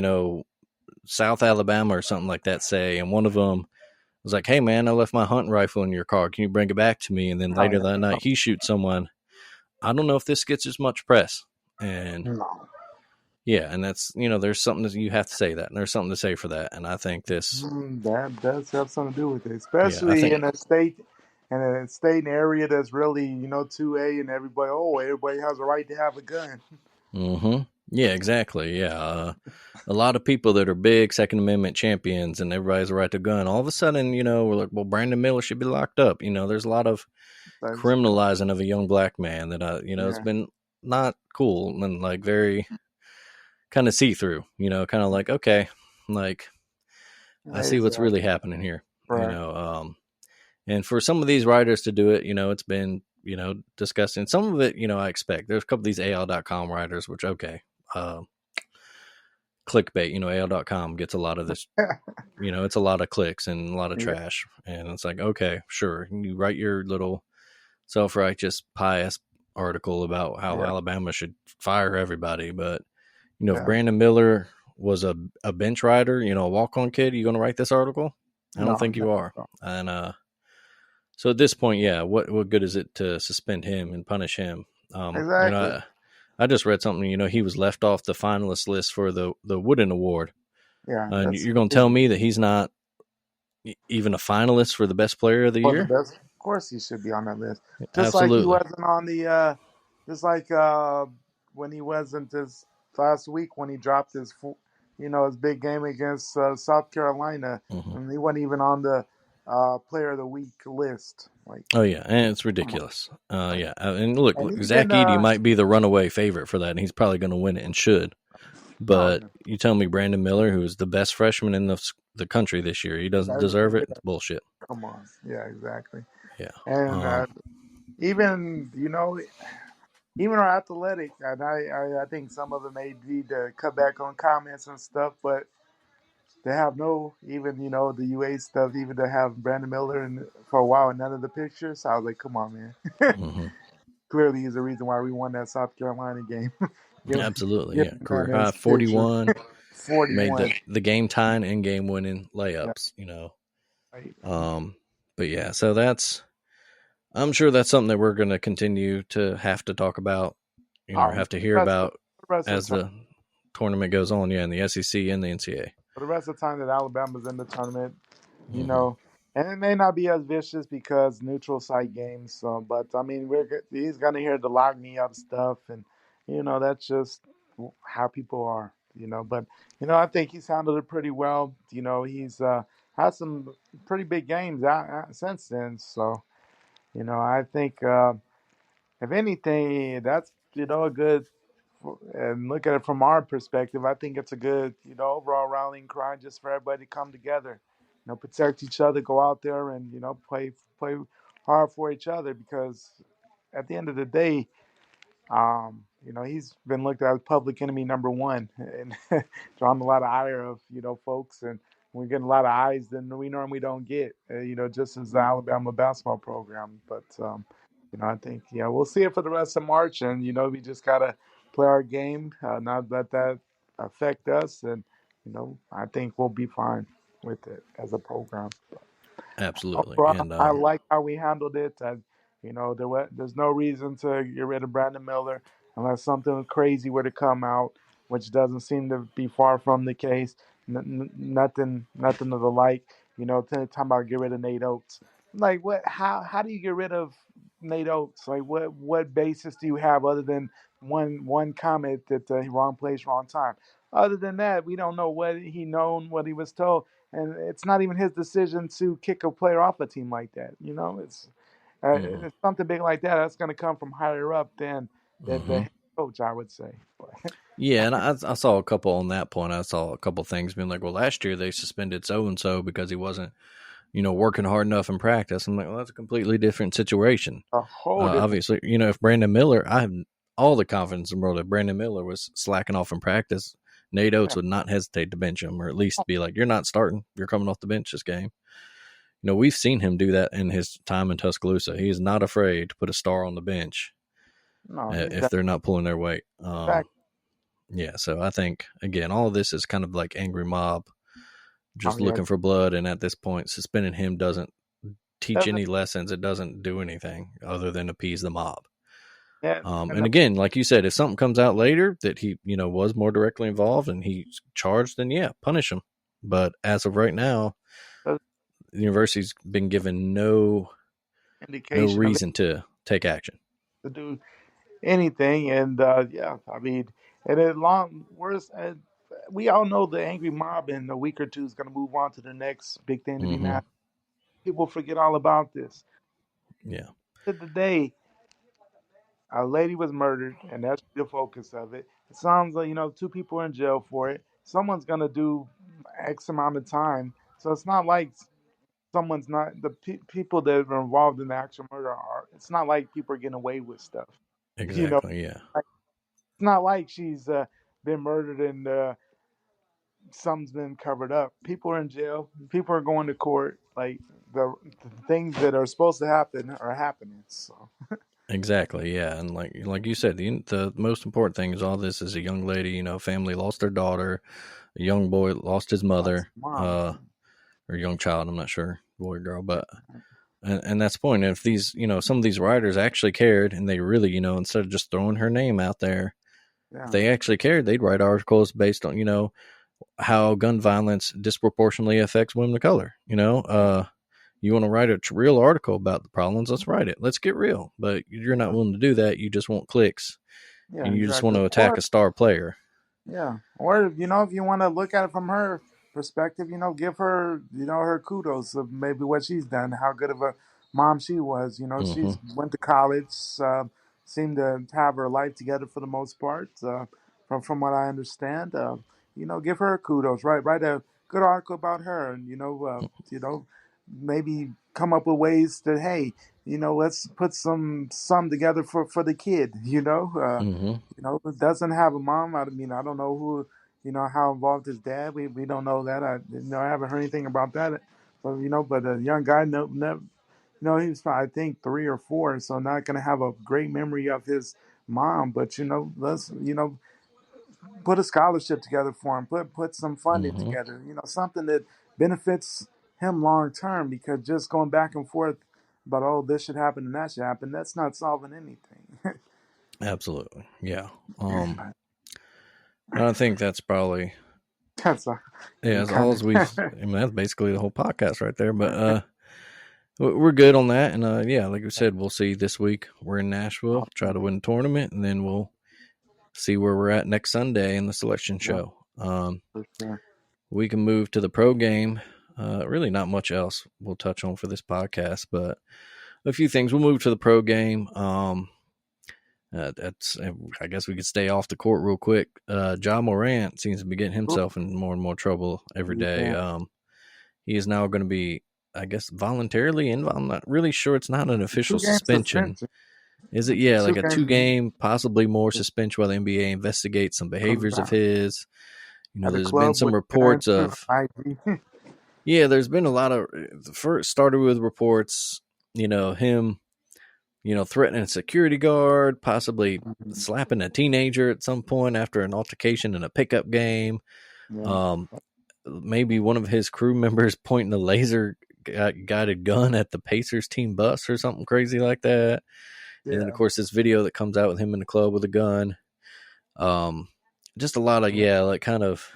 South Alabama or something like that, say, and one of them was like, hey, man, I left my hunting rifle in your car. Can you bring it back to me? And then oh later that night, he shoots someone. I don't know if this gets as much press. And yeah, no, yeah, and that's, there's something that you have to say that. And there's something to say for that. And I think this, that does have something to do with it, yeah, I especially think, in a state and area that's really 2A, and everybody has a right to have a gun. mm-hmm. Yeah, exactly. Yeah. A lot of people that are big Second Amendment champions and everybody has a right to gun. All of a sudden, we're like, well, Brandon Miller should be locked up. There's a lot of That's criminalizing of a young black man that, it's yeah, been not cool and like very kind of see through, kind of like, okay, like I see what's really exactly happening here, right. and for some of these writers to do it, it's been, disgusting. Some of it, I expect. There's a couple of these AL.com writers, which, okay, clickbait, AL.com gets a lot of this, it's a lot of clicks and a lot of Yeah, trash. And it's like, okay, sure. You write your little self-righteous, pious article about how yeah, Alabama should fire everybody. But, if yeah. Brandon Miller was a bench rider, a walk-on kid, you going to write this article? I don't No, think you not are. at all. And so at this point, yeah, what good is it to suspend him and punish him? Exactly. I just read something, he was left off the finalist list for the Wooden Award. Yeah, And that's you're going to tell me that he's not even a finalist for the best player of the for the year? best. Of course, he should be on that list. Just like he Absolutely. wasn't on the. Just like when he wasn't this last week when he dropped his big game against South Carolina, Mm-hmm. and he wasn't even on the Player of the Week list. Like, Oh yeah, and it's come on. ridiculous. Yeah, and look, And Zach even Edey might be the runaway favorite for that, and he's probably going to win it and should. no, But you tell me Brandon Miller, who is the best freshman in the the country this year. He doesn't That's, deserve it. yeah, It's bullshit. come on. Yeah, exactly. Yeah. And Um. even even our athletic, and I think some of them may need to cut back on comments and stuff, but to have no even the UA stuff, even to have Brandon Miller for a while and none of the pictures, I was like, come on, man. mhm. Clearly, he's the reason why we won that South Carolina game. give, Absolutely. give Yeah. none Career of high his pictures. 41. Made 41. the game tying and game winning Yeah, layups. You know. right. Um. But yeah. So that's. I'm sure that's something that we're going to continue to have to talk about. You know, Oh, have to hear about the rest of as the time. the tournament goes on. Yeah, in the SEC and the NCAA. For the rest of the time that Alabama's in the tournament, you Mm-hmm. know, and it may not be as vicious because neutral site games. So, but I mean, he's gonna hear the lock me up stuff, and that's just how people are. But I think he's handled it pretty well. He's had some pretty big games since then. So, I think. If anything, that's a good. And look at it from our perspective, I think it's a good overall rallying cry just for everybody to come together, protect each other, go out there and play hard for each other because at the end of the day, he's been looked at as public enemy number one and drawing a lot of ire of, folks. And we're getting a lot of eyes that we normally don't get, just as the Alabama basketball program. But, I think, we'll see it for the rest of March. And, we just got to play our game, not let that affect us. And, I think we'll be fine with it as a program. Absolutely. Overall, And I like how we handled it. There's no reason to get rid of Brandon Miller unless something crazy were to come out, which doesn't seem to be far from the case. Nothing of the like. Talking about get rid of Nate Oates. Like what? How do you get rid of Nate Oates? Like what basis do you have other than one comment that wrong place, wrong time? Other than that, we don't know what he known, what he was told, and it's not even his decision to kick a player off a team like that. mm-hmm. It's something big like that. That's going to come from higher up than the Mm-hmm. head coach, I would say. Yeah, and I saw a couple on that point. I saw a couple things being like, well, last year they suspended so and so because he wasn't, working hard enough in practice. I'm like, well, that's a completely different situation. A whole different. Obviously, if Brandon Miller, I have all the confidence in the world that Brandon Miller was slacking off in practice, Nate Oates Yeah, would not hesitate to bench him, or at least be like, "You're not starting. You're coming off the bench this game." We've seen him do that in his time in Tuscaloosa. He is not afraid to put a star on the bench no, he's if done they're not pulling their weight. back. Yeah, so I think again, all of this is kind of like angry mob, Oh just yeah, looking for blood, and at this point, suspending him doesn't teach doesn't any lessons. It doesn't do anything other than appease the mob. yeah, And again, like you said, if something comes out later that he, was more directly involved and he's charged, then yeah, punish him. But as of right now, doesn't the university's been given no indication of it reason to take action. to do anything. And yeah, I mean, and it long worse. We all know the angry mob in a week or two is going to move on to the next big thing to be Mm-hmm. mad. People forget all about this. Yeah, At the day, a lady was murdered, and that's the focus of it. It sounds like two people are in jail for it. Someone's gonna do X amount of time, so it's not like someone's not the people that are involved in the actual murder are. It's not like people are getting away with stuff. You know, exactly. Yeah, Like, it's not like she's been murdered and some's been covered up. People are in jail. People are going to court. Like the things that are supposed to happen are happening. So exactly. Yeah, and like you said, the most important thing is all this is a young lady. Family lost their daughter. A young boy lost his that's mother. mom. Or young child. I'm not sure, boy or girl, but and that's the point. If these, some of these writers actually cared, and they really, instead of just throwing her name out there, if Yeah, they actually cared, they'd write articles based on, how gun violence disproportionately affects women of color. You want to write a real article about the problems? Let's write it. Let's get real. But you're not yeah, willing to do that. You just want clicks, yeah, and you just want exactly. to attack Or a star player. yeah, or if you want to look at it from her perspective, give her her kudos of maybe what she's done, how good of a mom she was. Mm-hmm. She's went to college, seemed to have her life together for the most part, from what I understand. Give her kudos, right? Write a good article about her, and maybe come up with ways that, hey, let's put some together for the kid. Mm-hmm. Doesn't have a mom. I mean, I don't know who, how involved his dad. We don't know that. I haven't heard anything about that. But a young guy, no, never, he was, I think, 3 or 4, so not going to have a great memory of his mom. But let's put a scholarship together for him. Put some funding Mm-hmm. together. Something that benefits him long term. Because just going back and forth about, oh, this should happen and that should happen, that's not solving anything. Absolutely. Yeah. I think that's probably That's yeah. we That's all kind as we. of. I mean, that's basically the whole podcast right there. But we're good on that. And yeah, like we said, we'll see this week. We're in Nashville, try to win the tournament, and then we'll see where we're at next Sunday in the selection Yeah, show. for sure. We can move to the pro game. Really, not much else we'll touch on for this podcast, but a few things. We'll move to the pro game. That's I guess we could stay off the court real quick. Ja Morant seems to be getting Cool. himself in more and more trouble every day. Yeah. He is now going to be, I guess, voluntarily in. I'm not really sure. It's not an official 2 game suspension. suspension. Is it? Yeah, Two like a two games game, possibly more suspension while the NBA investigates some comes behaviors of out his. at the There's been club some with fans reports too. of, IG. yeah, there's been a lot of, the first started with reports, him, threatening a security guard, possibly slapping a teenager at some point after an altercation in a pickup game. Yeah. Um, Maybe one of his crew members pointing a laser guided gun at the Pacers team bus or something crazy like that. And then, of Yeah. course, this video that comes out with him in the club with a gun. Just a lot of, yeah, like kind of,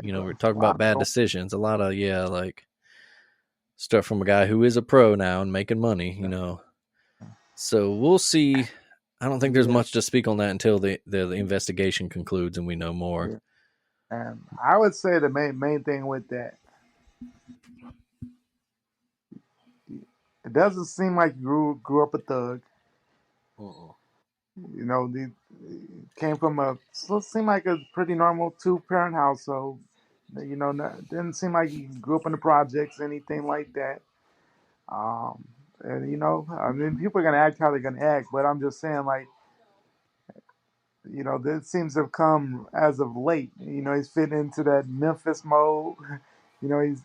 we're talking about bad Lot decisions. A lot of, yeah, like stuff from a guy who is a pro now and making money, So we'll see. I don't think there's yeah. much to speak on that until the investigation concludes and we know more. Yeah. And I would say the main thing with that, it doesn't seem like you grew up a thug. Uh-uh. The came from so it seemed like a pretty normal 2 parent household. Didn't seem like you grew up in the projects, anything like that. Um, and I mean, people are gonna act how they're gonna act, but I'm just saying, like, this seems to have come as of late. He's fitting into that Memphis mode. He's,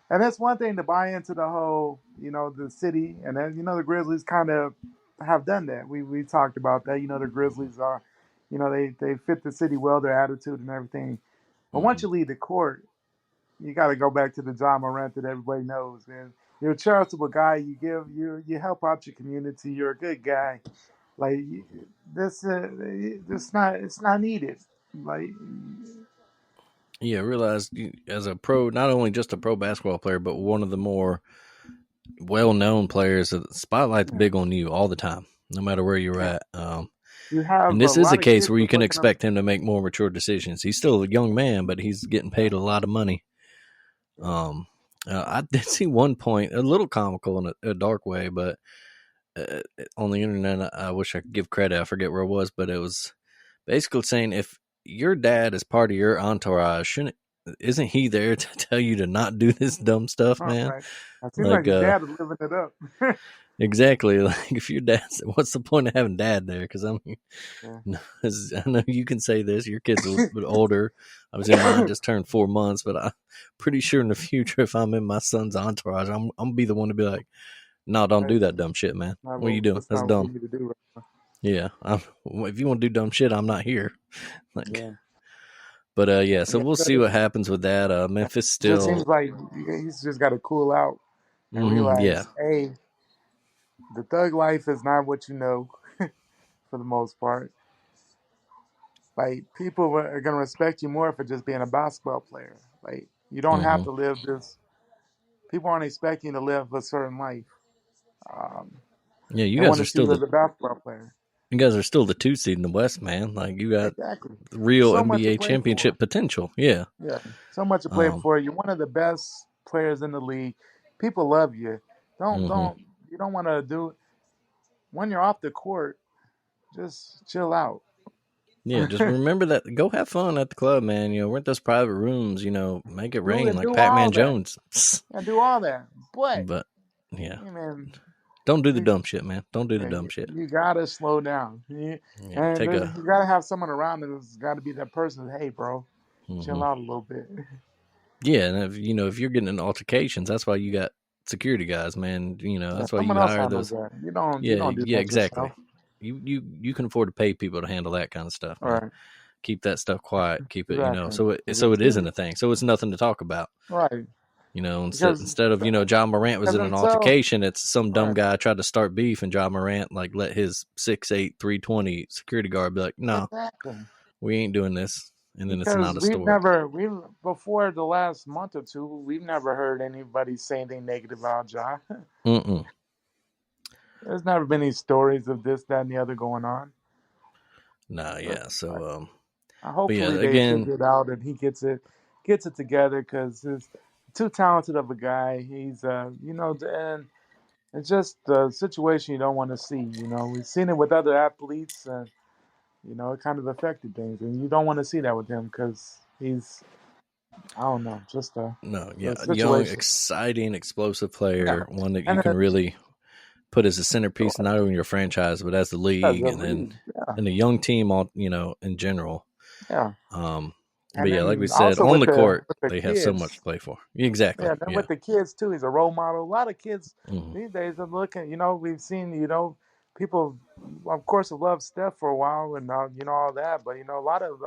and that's one thing to buy into the whole, the city, and then the Grizzlies kind of have done that. We talked about that. The Grizzlies are, they fit the city well, their attitude and everything. But once Mm-hmm. you leave the court, you got to go back to the Ja Morant that everybody knows, man. You're a charitable guy. You help out your community. You're a good guy. Like this not it's not needed. Like Yeah, realize as a pro, not only just a pro basketball player, but one of the more well-known players. The spotlight's yeah, big on you all the time, no matter where you're yeah. at. You And have a this is a lot of case kids where you that can looking up. expect him to make more mature decisions. He's still a young man, but he's getting Yeah, paid a lot of money. yeah. Um, I did see one point, a little comical in a dark way, but uh, on the internet, I wish I could give credit. I forget where it was, but it was basically saying if your dad is part of your entourage, shouldn't isn't he there to tell you to not do this dumb stuff, All man? right. It seems like Like, his dad is living it up. exactly. Like, if your dad's, what's the point of having dad there? Because I mean, Yeah. no, I know you can say this. Your kid's a little bit older. Obviously, mine just turned 4 months, but I'm pretty sure in the future, if I'm in my son's entourage, I'm gonna be the one to be like, "No, don't Right. do that dumb shit, man. Not What are you doing? that's That's not what we dumb." need to do. Yeah, if you want to do dumb shit, I'm not here. Like, Yeah. but yeah, so Yeah. we'll see what happens with that. Memphis Just still, seems like he's just got to cool out and yeah, realize, hey, the thug life is not what you know for the most part. Like people are gonna respect you more for just being a basketball player. Like you don't have hmm to live this. People aren't expecting you to live a certain life. Um, yeah. they want to see you as a basketball player. You guys are still the 2 seed in the West, man. Like you got Exactly. real So much to NBA play for. championship potential. Yeah. Yeah. So much to play Um. for. You're one of the best players in the league. People love you. Don't hmm don't you don't want to do when you're off the court. Just chill out. Yeah, just remember that. Go have fun at the club, man. Rent those private rooms. Make it rain like Do all Pac-Man that. Jones. Yeah, do all that. But But yeah, hey, man, don't do the you, dumb shit, man. Don't do the dumb shit. you gotta slow down. Yeah, And take a. you gotta have someone around that's got to be that person. Hey, bro, chill Mhm. out a little bit. Yeah, and if you're getting in altercations, that's why you got security guys, man. Yeah, That's why someone you else hire handles those. that. You Yeah, don't do yeah, that exactly. yourself. You can afford to pay people to handle that kind of stuff, All man. right, Keep that stuff quiet. Keep it, exactly. so it isn't a thing. So it's nothing to talk about. Right, because Instead of Ja Morant was in an until altercation, it's some dumb right, guy tried to start beef, and Ja Morant like let his 6'8", 320 security guard be like, "No, exactly. we ain't doing this," and then it's Because not a story. we before the last month or two, we've never heard anybody say anything negative about Ja. Mm-mm. There's never been any stories of this, that, and the other going on. Nah, But yeah. So, but yeah, hopefully they again, figure it out and he gets it together because he's too talented of a guy. He's and it's just a situation you don't want to see. We've seen it with other athletes and it kind of affected things, and you don't want to see that with him because he's I don't know, just no, yeah, a a young, situation. exciting, explosive Yeah, player, one that you and can then really put as a centerpiece, not only in your franchise but as the yeah, league, the and then league, yeah, and a young team, all in general. yeah, But and yeah, like we then said, also on with the court, the they have so much kids. to play for. Exactly. Yeah, then Yeah. with the kids too, he's a role model. A lot of kids Hmm. these days are looking. We've seen. People, of course, have loved Steph for a while, and all that. But a lot of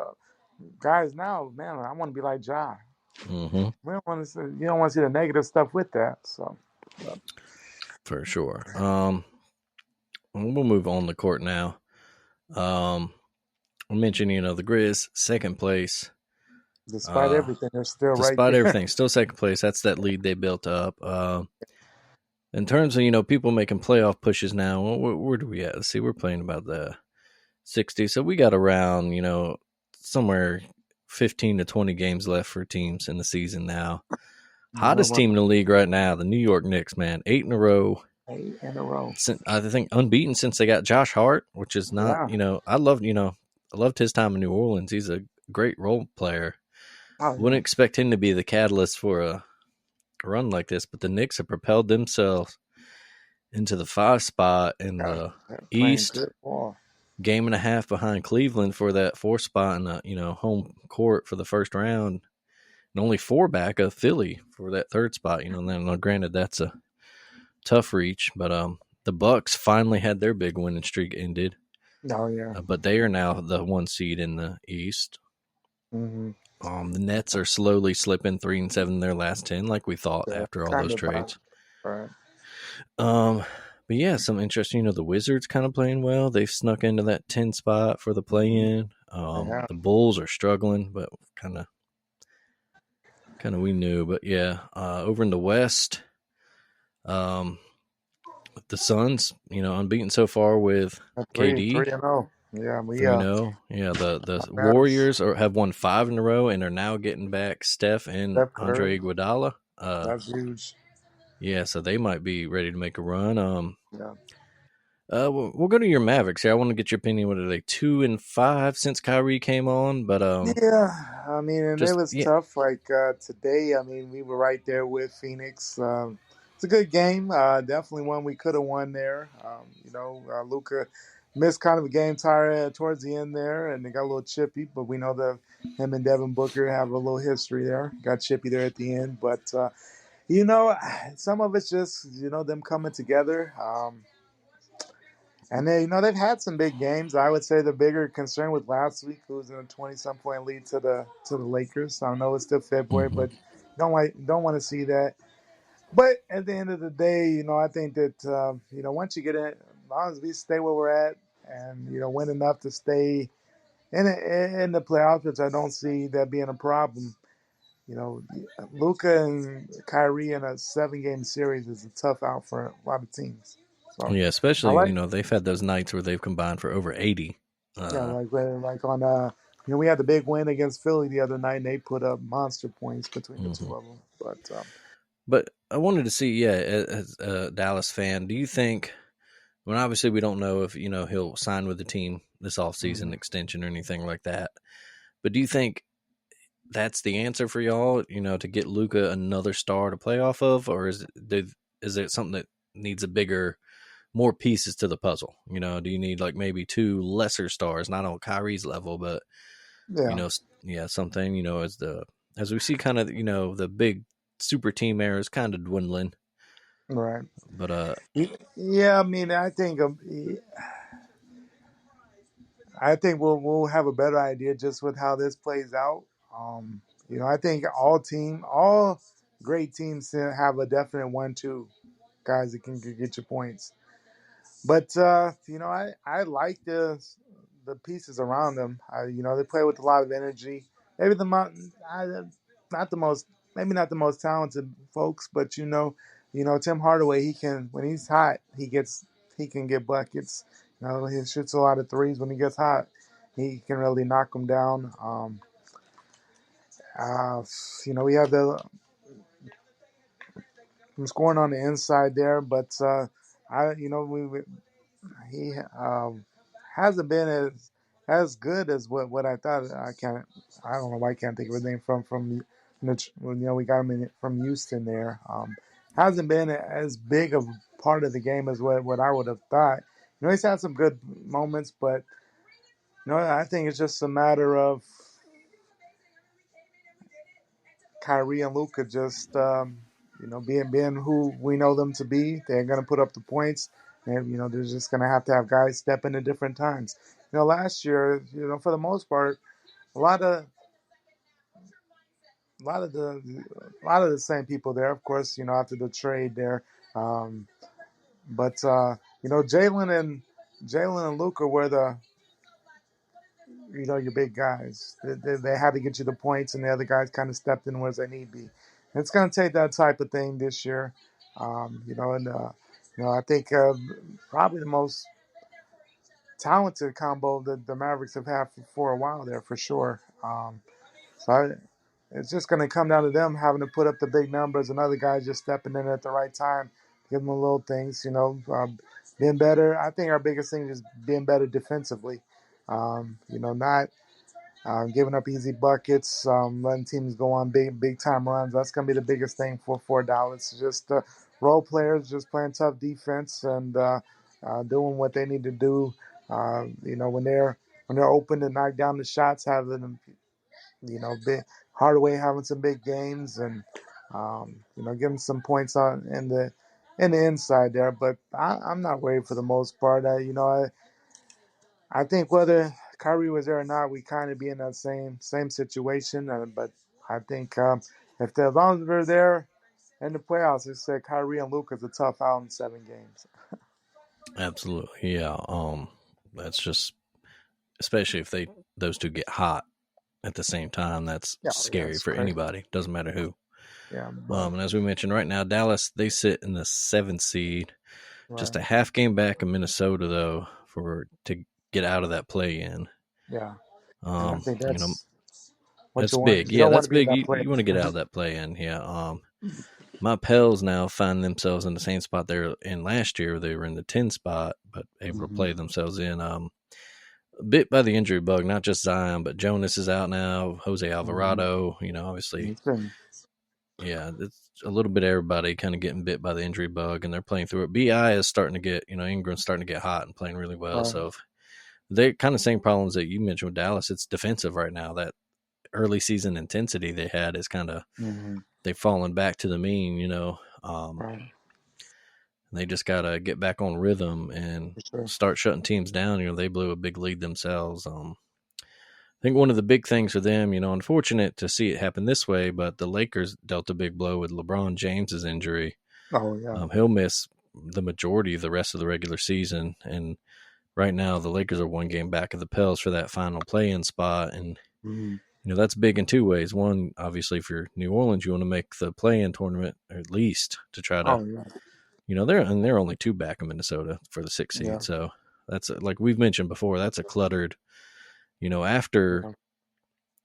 guys now, man, I want to be like Ja. Hmm. We don't want to. You don't want to see the negative stuff with that. So, but For sure. We'll move on the court now. I mentioned, the Grizz second place. despite Uh, everything, they're still right Despite there. everything, still second place. That's that lead they built up. In terms of people making playoff pushes now, where do we at? Let's see, we're playing about the 60, so we got around somewhere 15 to 20 games left for teams in the season now. Yeah, Hottest well, team in the league right now, the New York Knicks, man, 8 in a row. 8 in a row. I think unbeaten since they got Josh Hart, which is not Yeah. I loved his time in New Orleans. He's a great role player. Oh Wouldn't yeah. expect him to be the catalyst for a run like this, but the Knicks have propelled themselves into the 5 spot in Yeah. the They're playing East, good ball. game and a half behind Cleveland for that 4 spot in the home court for the first round, and only 4 back of Philly for that 3rd spot. And then granted that's a tough reach, but the Bucks finally had their big winning streak ended, Oh yeah. but they are now the 1 seed in the East. Mm-hmm. The Nets are slowly slipping 3-7 in their last 10, like we thought Yeah. after all Kind those of about. trades. Right. Um, but yeah, some interesting. The Wizards kind of playing well. They've snuck into that 10 spot for the Mm-hmm. play-in. They have. The Bulls are struggling, but kind of we knew. But yeah, over in the West, um, the Suns, unbeaten so far with A three KD. and oh. Yeah, we 3-0. Yeah, the Mavs, Warriors have won 5 in a row and are now getting back Steph and Steph Curry. Andre Iguodala. That's huge. Yeah, so they might be ready to make a run. Yeah. We'll go to your Mavericks here. I want to get your opinion. What are they, 2-5 since Kyrie came on? But Yeah, I mean, and it just was yeah, tough. Like today, I mean, we were right there with Phoenix. It's a good game. Definitely one we could have won there. Luca missed kind of a game tire towards the end there, and they got a little chippy. But we know that him and Devin Booker have a little history there. Got chippy there at the end, but you know, some of it's just them coming together. And they've had some big games. I would say the bigger concern with last week, who was in a 20-some point lead to the Lakers. I know it's still February, hmm but don't want to see that. But at the end of the day, I think that once you get in, as long as we stay where we're at and win enough to stay in the playoffs, which I don't see that being a problem. You know, Luca and Kyrie in a 7-game series is a tough out for a lot of teams. So yeah, I especially like. they've had those nights where they've combined for over 80. Yeah, Uh, like on we had the big win against Philly the other night, and they put up monster points between the two mhm. of them. But But I wanted to see, yeah, as a Dallas fan, do you think Well, obviously, we don't know if he'll sign with the team this offseason Mm-hmm. extension or anything like that. But do you think that's the answer for y'all? To get Luka another star to play off of, or is it something that needs a bigger, more pieces to the puzzle? Do you need like maybe two lesser stars, not on Kyrie's level, but you Yeah, know, yeah, something as we see kind of the big super team era is kind of dwindling, right. but Yeah, I mean, I think we'll have a better idea just with how this plays out. I think all great teams have a definite 1-2 guys that can get you points. But I like the pieces around them. They play with a lot of energy. Maybe not the most maybe not the most talented folks, but Tim Hardaway. He can when he's hot, he can get buckets. He shoots a lot of threes when he gets hot. He can really knock them down. Uh, we have the scoring on the inside there, but I you know we he hasn't been as good as what I thought. I don't know why I can't think of his name we got him from Houston there. Hasn't been as big of part of the game as what I would have thought. He's had some good moments, but I think it's just a matter of Kyrie and Luka just being who we know them to be. They're going to put up the points, and they're just going to have guys step in at different times. Last year, for the most part, a lot of a lot of the a lot of the same people there. Of course, after the trade there, um, but Jalen and Luka were your big guys. They had to get you the points, and the other guys kind of stepped in where they need be. And it's going to take that type of thing this year. I think probably the most talented combo that the Mavericks have had for a while there for sure. It's just going to come down to them having to put up the big numbers and other guys just stepping in at the right time, give them the little things, being better. I think our biggest thing is being better defensively. Not giving up easy buckets, letting teams go on big time runs. That's going to be the biggest thing for Dallas. Just role players just playing tough defense and doing what they need to do. When they're open to knock down the shots, having them, big Hardaway having some big games and getting some points on in the inside there. But I'm not worried for the most part. I think whether Kyrie was there or not, we kind of be in that same situation. But I think as long as we're there in the playoffs, it said Kyrie and Luka's a tough out in 7 games. absolutely, yeah. That's just especially if those two get hot at the same time. That's Yeah, yeah, scary it's for crazy. anybody. Doesn't matter who. Yeah, but And as we mentioned, right now Dallas they sit in the 7th seed, just right, a half game back of Minnesota though for to get out of that play in. yeah, and I Um, think you know that's what that's you want. big. You Yeah, don't want that's to be in big. that You want to place. get out of that play in. Yeah. My Pels now find themselves in the same spot they were in last year. They were in the 10 spot, but able to Hmm. play themselves in. Bit by the injury bug, not just Zion, but Jonas is out now. Jose Hmm. Alvarado, obviously, It's been yeah, it's a little bit of everybody kind of getting bit by the injury bug, and they're playing through it. Bi is starting to get, Ingram's starting to get hot and playing really well. right. So they kind of same problems that you mentioned with Dallas. It's defensive right now. That early season intensity they had is kind of Hmm. they've fallen back to the mean. Right, They just got to get back on rhythm and for sure. start shutting teams down. They blew a big lead themselves. I think one of the big things for them, unfortunate to see it happen this way, but the Lakers dealt a big blow with LeBron James's injury. Oh yeah. He'll miss the majority of the rest of the regular season. And right now, the Lakers are one game back of the Pels for that final play-in spot. And, Hmm. that's big in two ways. One, obviously, for New Orleans, you want to make the play-in tournament, or at least to try to, Oh yeah. they're only two back in Minnesota for the 6th seed. Yeah. So that's, like we've mentioned before, that's a cluttered, after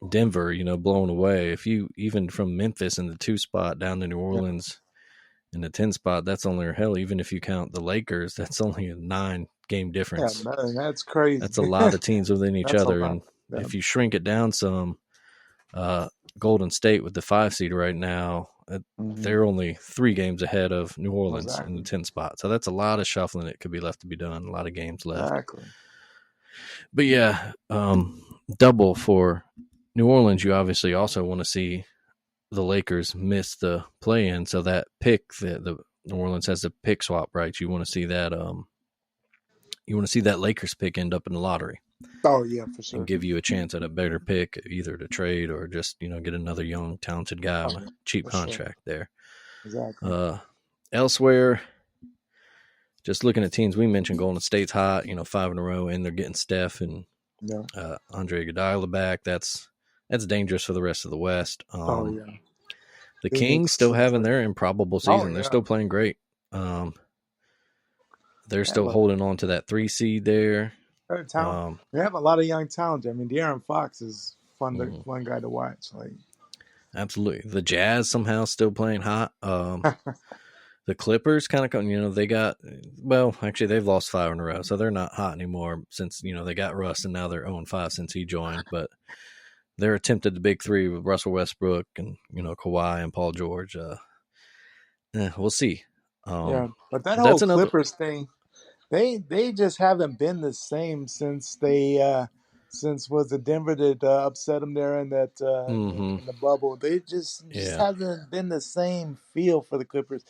Yeah. Denver, blown away. If you even from Memphis in the 2 spot down to New Yeah. Orleans, In the 10 spot, that's only hell. Even if you count the Lakers, that's only a 9-game Yeah, difference. man, that's crazy. That's a lot of teams within each That's a other. lot. And Yeah. if you shrink it down some, Golden State with the 5 seed right now, Mm-hmm. they're only 3 games ahead of New Orleans in the Exactly. 10 spot. So that's a lot of shuffling that could be left to be done. A lot of games left. Exactly. But yeah, double for New Orleans. You obviously also want to see the Lakers miss the play in, so that pick the New Orleans has the pick swap rights. You want to see that Lakers pick end up in the lottery Oh yeah, for and sure. give you a chance at a better pick, either to trade or just get another young talented guy Oh, on a cheap for sure. contract there. Exactly. Elsewhere, just looking at teams, we mentioned Golden State's hot, 5 in a row, and they're getting Steph and Yeah. Andre Iguodala back. That's dangerous for the rest of the West. Oh yeah. The Kings Phoenix. still having their improbable Oh season. They're yeah. still playing great. They're They have still holding on to that 3 seed there. talent. They have a lot of young talent. I mean, De'Aaron Fox is fun guy to watch. Like, absolutely, the Jazz somehow still playing hot. The Clippers kind of, they got, well, actually they've lost 5 in a row, so they're not hot anymore since they got Russ, and now they're 0-5 since he joined. But they're attempted the big 3 with Russell Westbrook and Kawhi and Paul George. We'll see. yeah, but that whole That's another. Clippers thing, they just haven't been the same since was it Denver that upset them there in that in the bubble. They just Yeah. hasn't been the same feel for the Clippers.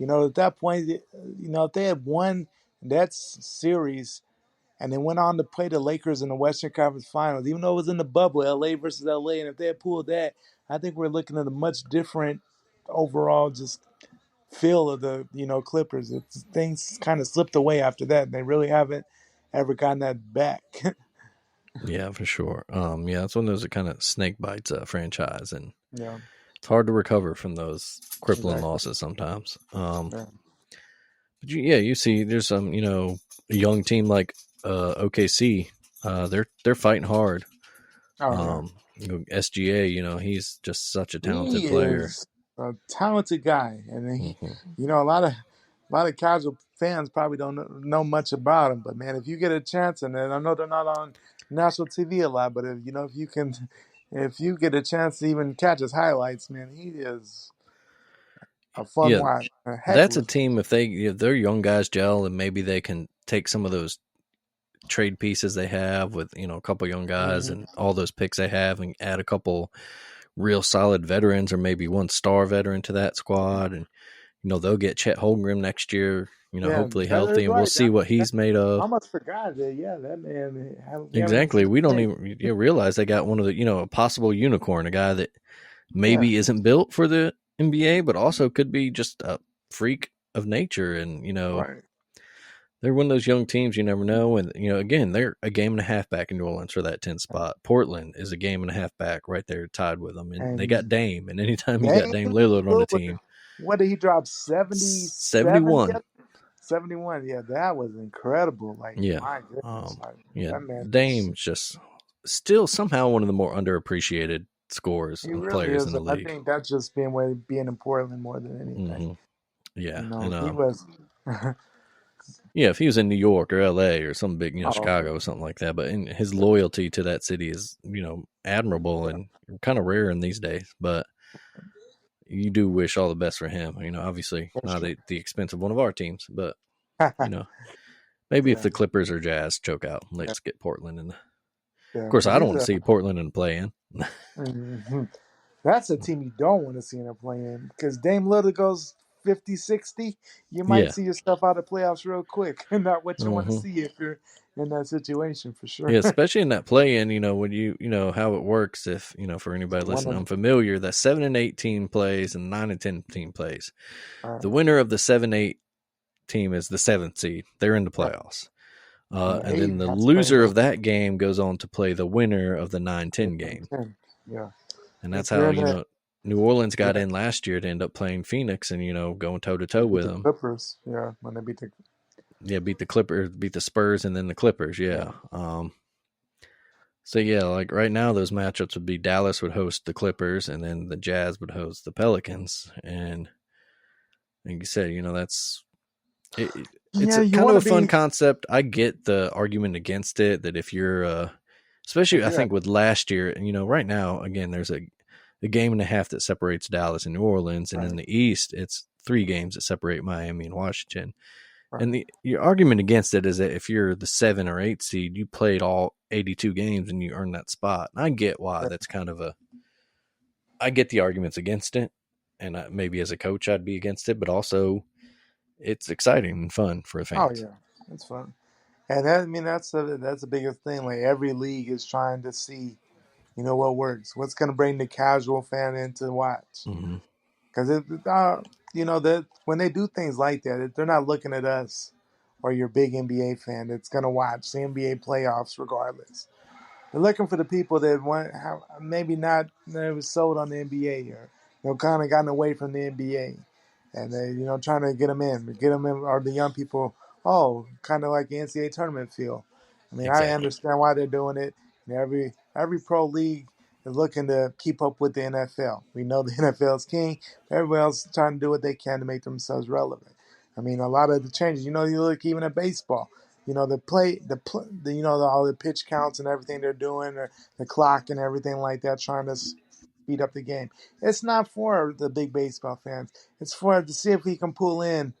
At that point, if they had won that series and then went on to play the Lakers in the Western Conference Finals, even though it was in the bubble, LA versus LA, and if they had pulled that, I think we're looking at a much different overall just feel of the Clippers. Things kind of slipped away after that, and they really haven't ever gotten that back. Yeah, for sure. Yeah, it's one of those kind of snake bites franchise, and Yeah, it's hard to recover from those crippling exactly. losses sometimes. Yeah. But you see, there's some, a young team like OKC. They're fighting hard. Oh yeah. SGA, he's just such a talented He player. is a talented guy, and a lot of casual fans probably don't know much about him. But man, if you get a chance, and then I know they're not on national TV a lot, but if you can, if you get a chance to even catch his highlights, man, he is a fun Yeah, watch, a heck that's of a a. team if their young guys gel and maybe they can take some of those trade pieces they have with a couple young guys Mhm. and all those picks they have and add a couple real solid veterans or maybe one star veteran to that squad, and they'll get Chet Holmgren next year, Yeah, hopefully that healthy, is and we'll right. see what That he's made I of. almost forgot that. Yeah, that man. We haven't even Exactly. seen We don't him. even realize they got one of the a possible unicorn, a guy that Yeah, maybe isn't built for the NBA, but also could be just a freak of nature, and right. they're one of those young teams you never know. And, again, they're a game and a half back in New Orleans for that 10 spot. Portland is a game and a half back right there tied with them. And they got And Dame. And anytime you got Dame Dame Lillard on the Lillard, team, what did he drop? 77 71. yet? 71. Yeah, that was incredible. Like, Yeah. my goodness. Like, Yeah. that man is, Dame's just still somehow one of the more underappreciated scorers he and really players in is. the I league. think that's just being in Portland more than anything. hmm Yeah. And, He was. yeah, if he was in New York or LA or some big, Oh, Chicago or something like that, but his loyalty to that city is, admirable and kind of rare in these days. But you do wish all the best for him. Obviously for not sure. at the expense of one of our teams, but you know, maybe if Yeah, the Clippers or Jazz choke out, let's get Portland in. Of yeah. course, But I don't he's want to see Portland in the play-in. mhm. That's a team you don't want to see in a play-in because Dame Lillard goes 50, 60. You might Yeah. see yourself out of playoffs real quick. Not what you want to hmm see if you're in that situation for sure. Yeah, especially in that play-in, when you know how it works. If for anybody One listening of unfamiliar, that 7 and 8 team plays and 9 and 10 team plays. uh, The winner of the 7-8 team is the 7th seed. They're in the right. playoffs. And the And eight then the has to play loser the of that game goes on to play the winner of the 9-10 game. 10. Yeah. And that's If how, you're in that, New Orleans got yeah, in last year to end up playing Phoenix and, going toe to toe beat with the them. Clippers. Yeah, when they beat the Yeah, beat the Clippers, beat the Spurs, and then the Clippers. yeah. Yeah. So, yeah, like right now, those matchups would be Dallas would host the Clippers, and then the Jazz would host the Pelicans. And like you said, that's it's Yeah, a you kind of want a to fun be. concept. I get the argument against it that if you're, especially If I you're think with last year, and right now again, there's a game and a half that separates Dallas and New Orleans, and in right, the East, it's 3 games that separate Miami and Washington. right, And your argument against it is that if you're the 7 or 8 seed, you played all 82 games and you earned that spot. And I get why yeah. that's I get the arguments against it. And maybe as a coach, I'd be against it, but also it's exciting and fun for the Oh fans. yeah, it's fun. And that, I mean, that's the biggest thing. Like every league is trying to see, what works, what's going to bring the casual fan in to watch. Hmm. Because that when they do things like that, they're not looking at us or your big NBA fan that's going to watch the NBA playoffs regardless. They're looking for the people that want have maybe not never sold on the NBA or kind of gotten away from the NBA, and they trying to get them in, or the young people. Oh, kind of like the NCAA tournament feel. I mean, I Exactly. understand why they're doing it. And every pro league is looking to keep up with the NFL. We know the NFL is king. Everybody else is trying to do what they can to make themselves relevant. I mean, a lot of the changes. You look even at baseball. All the pitch counts and everything they're doing, or the clock and everything like that, trying to speed up the game. It's not for the big baseball fans. It's for to see if we can pull in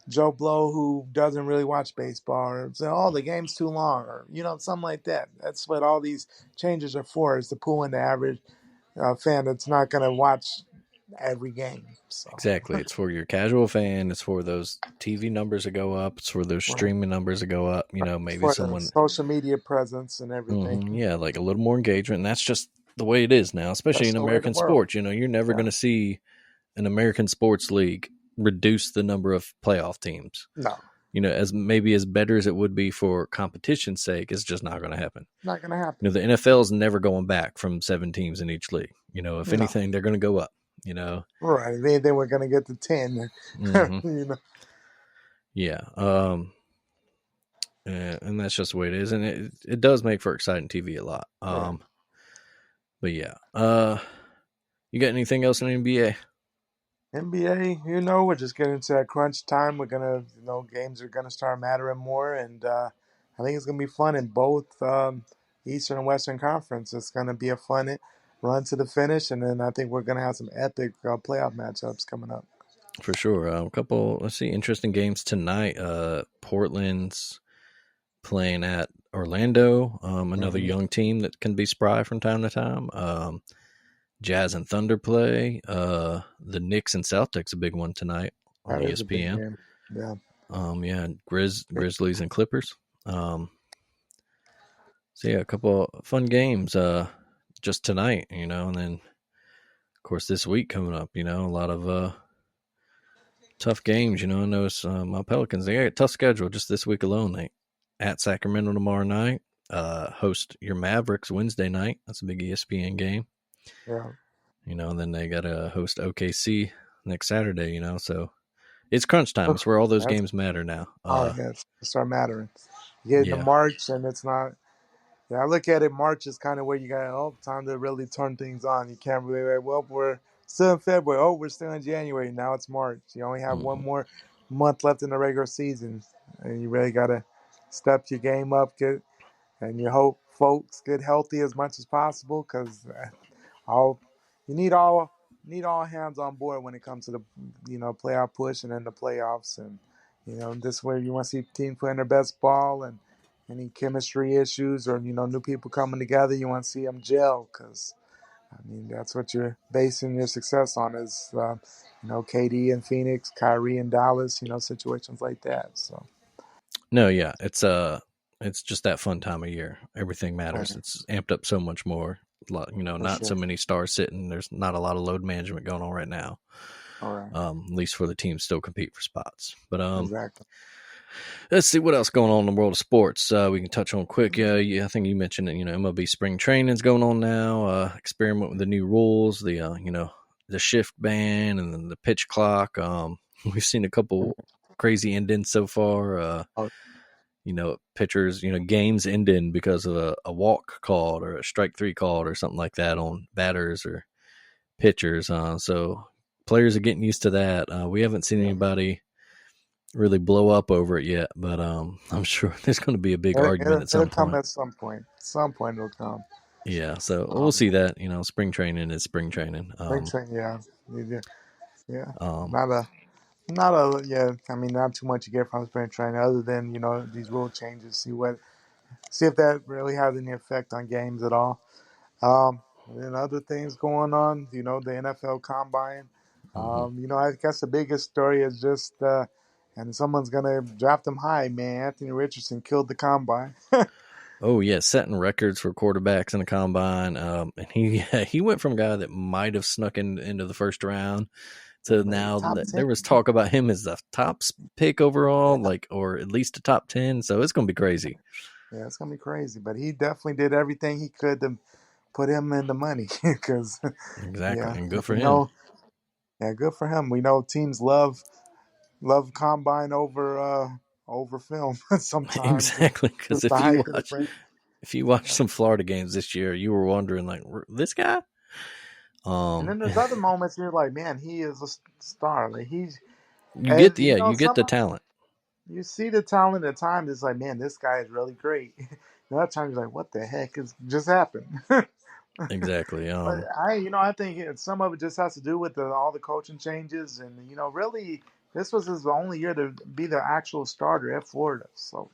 Joe Blow who doesn't really watch baseball, or say, oh, the game's too long, or something like that. That's what all these changes are for, is to pull in the average fan that's not going to watch every game. So, Exactly. It's for your casual fan. It's for those TV numbers that go up. It's for those right. streaming numbers that go up. Maybe For the someone, social media presence and everything. yeah, like a little more engagement. And that's just the way it is now, especially That's in the way of the American world. sports. You're never Yeah. going to see an American sports league reduce the number of playoff teams. No, As maybe as better as it would be for competition's sake, it's just not going to happen. not going to happen. The NFL is never going back from 7 teams in each league. If No. anything, they're going to go up. You know, Right. They were going to get to 10. hmm you know. yeah. And that's just the way it is, and it does make for exciting TV a lot. Right. But yeah. You got anything else in the NBA? NBA, we're just getting to that crunch time. We're gonna, games are gonna start mattering more, and I think it's gonna be fun in both Eastern and Western Conference. It's gonna be a fun run to the finish, and then I think we're gonna have some epic playoff matchups coming up. For sure. A couple. Let's see. Interesting games tonight. Portland's playing at Orlando. Another Hmm. young team that can be spry from time to time. Jazz and Thunder play. The Knicks and Celtics, a big one tonight on That is a big ESPN. game. Yeah. Yeah, Grizzlies and Clippers. So yeah, a couple of fun games. Just tonight, and then of course this week coming up. A lot of tough games. I know it's, my Pelicans. They got a tough schedule just this week alone. They at Sacramento tomorrow night. Host your Mavericks Wednesday night. That's a big ESPN game. Yeah. And then they got to host OKC next Saturday. So it's crunch time. It's where all those That's games matter now. oh yeah, it's gonna start mattering. You get into Yeah, March, and it's not. Yeah, I look at it. March is kind of where you got time to really turn things on. You can't really like, well, we're still in February. Oh, we're still in January. Now it's March. You only have one hmm more month left in the regular season, and you really gotta step your game up, and you hope folks get healthy as much as possible, because all you need all hands on board when it comes to the playoff push and then the playoffs, and this way you want to see team playing their best ball, and any chemistry issues or new people coming together, you want to see them gel, because I mean that's what you're basing your success on, is KD in Phoenix, Kyrie in Dallas, situations like that. So No, yeah, it's just that fun time of year. Everything matters. right, It's amped up so much more. for Not so sure. many stars sitting. There's not a lot of load management going on right now. All right, At least for the teams still compete for spots. But exactly. let's see what else going on in the world of sports. We can touch on quick. Yeah, I think you mentioned that MLB spring training's going on now. Experiment with the new rules. The shift ban and then the pitch clock. We've seen a couple crazy endings so far. Oh, Pitchers, games ending because of a walk called or a strike three called or something like that on batters or pitchers. So players are getting used to that. We haven't seen Yeah. anybody really blow up over it yet, but I'm sure there's going to be a big argument at It'll some come point. at some point. Some point it'll come. Yeah, so we'll Um, see that. Spring training is spring training. Big thing, yeah, yeah, yeah. Um, Not a, not a, yeah. I mean, not too much you get from spring training, other than these rule changes. See if that really has any effect on games at all. And then other things going on, the NFL Combine. mhm. I guess the biggest story is just, and someone's gonna draft him high, man. Anthony Richardson killed the Combine. Oh yeah, setting records for quarterbacks in the combine. And he he went from a guy that might have snuck into the first round to now Top that 10. there was talk about him as the top pick overall, Yeah, like or at least a top 10. So it's going to be crazy. yeah, it's gonna be crazy. But he definitely did everything he could to put him in the money, because, Exactly, yeah, and good for we him. know, yeah, good for him. We know teams love Combine over film sometimes, Exactly, because just the hype it'll bring. if you watch Yeah. some Florida games this year, you were wondering like this guy. And Um, then there's other moments you're like, man, he is a star. Like he's, you get as the, yeah, you get the talent. you see the talent at times. It's like, man, this guy is really great. And other times you're like, what the heck is just happened? Exactly. But I think some of it just has to do with all the coaching changes, and really, this was his only year to be the actual starter at Florida. So,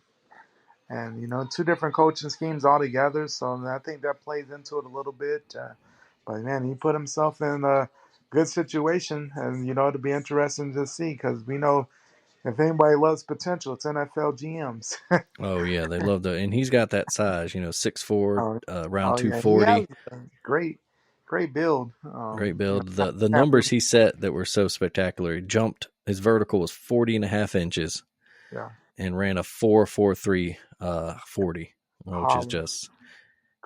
and two different coaching schemes altogether. So I think that plays into it a little bit. But man, he put himself in a good situation, and it'll be interesting to see, because we know if anybody loves potential, it's NFL GMs. Oh yeah, they love the, and he's got that size. 6'4", Oh, around oh two yeah, he has forty. a great build. Great build. The Can't numbers he set that were so spectacular. He jumped, his vertical was 40.5 inches yeah, and ran a 4.43 40, which is Holland, just,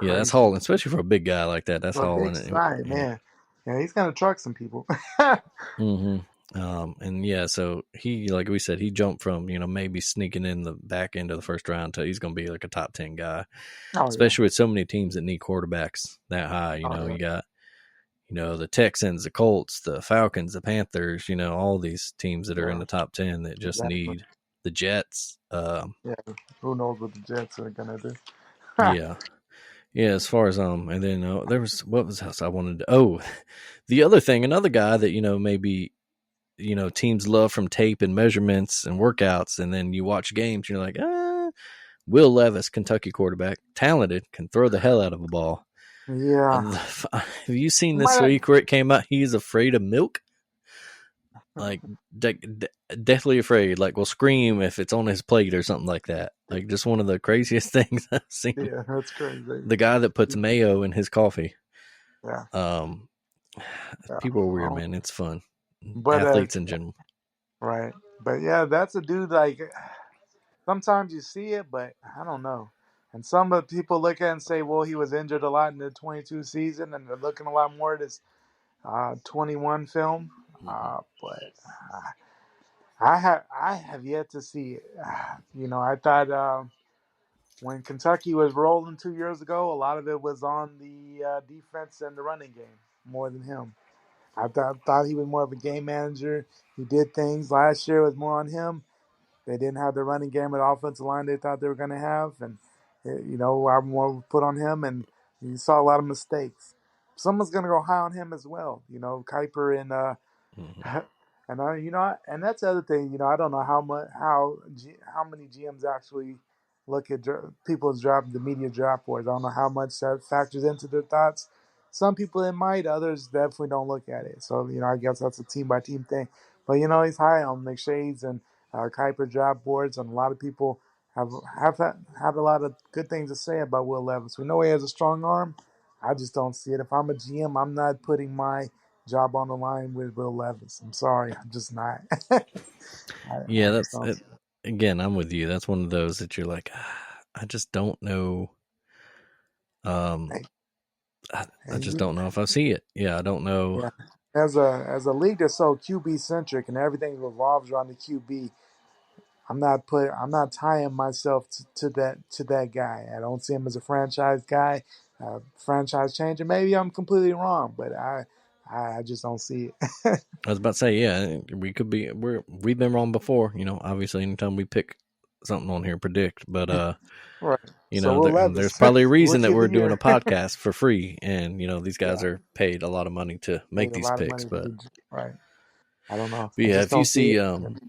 yeah, that's crazy. hauling, especially for a big guy like that. That's For a big hauling it. side, Yeah. man. Yeah, he's gonna truck some people. hmm and yeah, so he, like we said, he jumped from, maybe sneaking in the back end of the first round to he's going to be like a top 10 guy, Oh yeah, especially with so many teams that need quarterbacks that high. oh You yeah, got, the Texans, the Colts, the Falcons, the Panthers, all these teams that are in yeah, the top 10 that just exactly. need the Jets. Yeah, who knows what the Jets are gonna do? Yeah. Yeah, as far as and then there was, what was else I wanted to, oh, the other thing, another guy that maybe teams love from tape and measurements and workouts, and then you watch games, you're like, Will Levis, Kentucky quarterback, talented, can throw the hell out of a ball. Yeah, Have you seen this might. week where it came out? He's afraid of milk, like deathly afraid. Like will scream if it's on his plate or something like that. Like just one of the craziest things I've seen. Yeah, that's crazy. The guy that puts mayo in his coffee. Yeah, Um, yeah. People are weird, man. It's fun. But Athletes in general. right. But yeah, that's a dude. Like sometimes you see it, but I don't know. And some of the people look at it and say, well, he was injured a lot in the 22 season, and they're looking a lot more at his 21 film. But I have yet to see it. I thought when Kentucky was rolling 2 years ago, a lot of it was on the defense and the running game more than him. I thought he was more of a game manager. He did things. Last year was more on him. They didn't have the running game or the offensive line they thought they were going to have, and I more put on him, and you saw a lot of mistakes. Someone's going to go high on him as well. Kuiper and Mm-hmm. and and that's the other thing. I don't know how many GMs actually look at people's draft, the media draft boards. I don't know how much that factors into their thoughts. Some people it might, others definitely don't look at it. So I guess that's a team by team thing. But he's high on McShay's and Kuiper draft boards, and a lot of people have a lot of good things to say about Will Levis. We know he has a strong arm. I just don't see it. If I'm a GM, I'm not putting my job on the line with Will Levis. I'm sorry, I'm just not. Yeah, I just that's don't it. see Again, I'm with you. That's one of those that you're like, I just don't know. Um, it. I And just don't know if I see it. Yeah, I don't know. yeah, as a league that's so QB centric and everything revolves around the QB, I'm not tying myself to that guy. I don't see him as a franchise guy, franchise changer. Maybe I'm completely wrong, but I just don't see it. I was about to say, yeah, we've been wrong before. Obviously, anytime we pick something on here, predict. But Right. So Will there's Levis, probably a reason rookie that of the we're doing a year. podcast for free, and these guys Yeah, are paid a lot of money to make paid a these lot of picks. money to But, be right. I don't know. I yeah, just if you don't see see, it.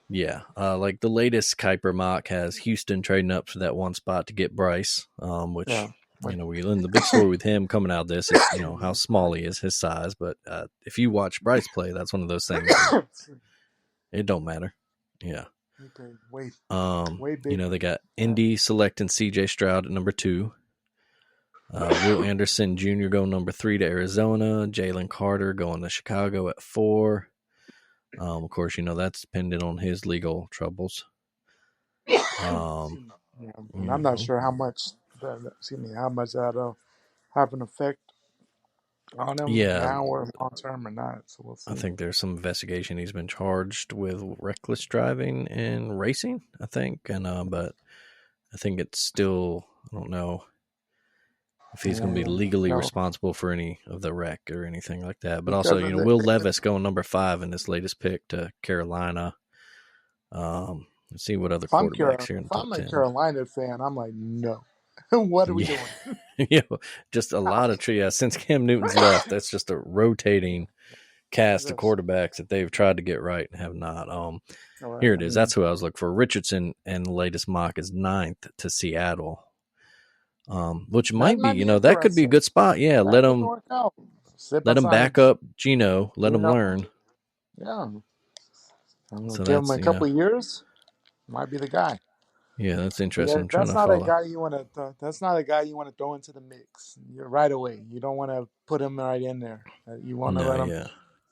yeah, like the latest Kuiper mock has Houston trading up for that one spot to get Bryce, which Yeah. But, we learned the big story with him coming out of this is how small he is, his size. But if you watch Bryce play, that's one of those things that it don't matter. Yeah. okay, way bigger. They got Yeah. Indy selecting C.J. Stroud at number 2. Will Anderson Jr. going number 3 to Arizona. Jalen Carter going to Chicago at 4. Of course, that's dependent on his legal troubles. Yeah. And I'm not Mhm. sure how much how much that'll have an effect on him Yeah, now or long term or not. So we'll I see. think there's some investigation. He's been charged with reckless driving and racing, I think. And but I think it's still, I don't know if he's going to be And legally responsible for any of the wreck or anything like that. But also, because of Will Levis going number 5 in this latest pick to Carolina. Let's see what other quarterbacks here in If the top I'm a 10. Carolina fan, I'm like, no. What are we Yeah. doing? Just a lot of since Cam Newton's left. That's just a rotating cast of Just, quarterbacks that they've tried to get right and have not. all right. Here I it is. mean, That's who I was looking for. Richardson, and the latest mock is 9th to Seattle. Which that might be, might be that could be a interesting. good spot. Yeah, That could work out. Sit let him beside back up Gino, let him Gino. learn. Yeah. I'm gonna So give him that's a couple of years. Might be the guy. yeah, that's But interesting. yeah, I'm trying to follow. That's not a guy you want to throw into the mix. You're right away. You don't want to put him right in there. You want to No, let him yeah.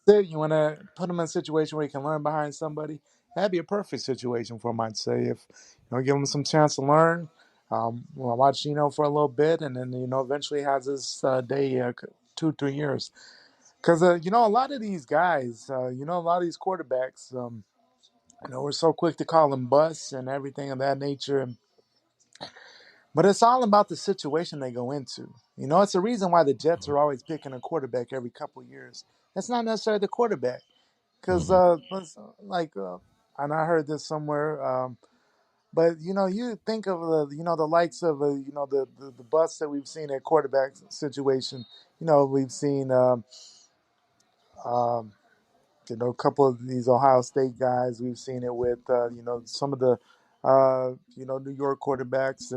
sit. You want to put him in a situation where he can learn behind somebody. That'd be a perfect situation for him, I'd say. If give him some chance to learn. Well, watch for a little bit, and then eventually has his day, 2 3 years. Because a lot of these guys, a lot of these quarterbacks, we're so quick to call them busts and everything of that nature. But it's all about the situation they go into. It's the reason why the Jets are always picking a quarterback every couple of years. It's not necessarily the quarterback, because Mm-hmm. and I heard this somewhere. But you think of the likes of the busts that we've seen at quarterback situation. We've seen um, a couple of these Ohio State guys. We've seen it with some of the New York quarterbacks,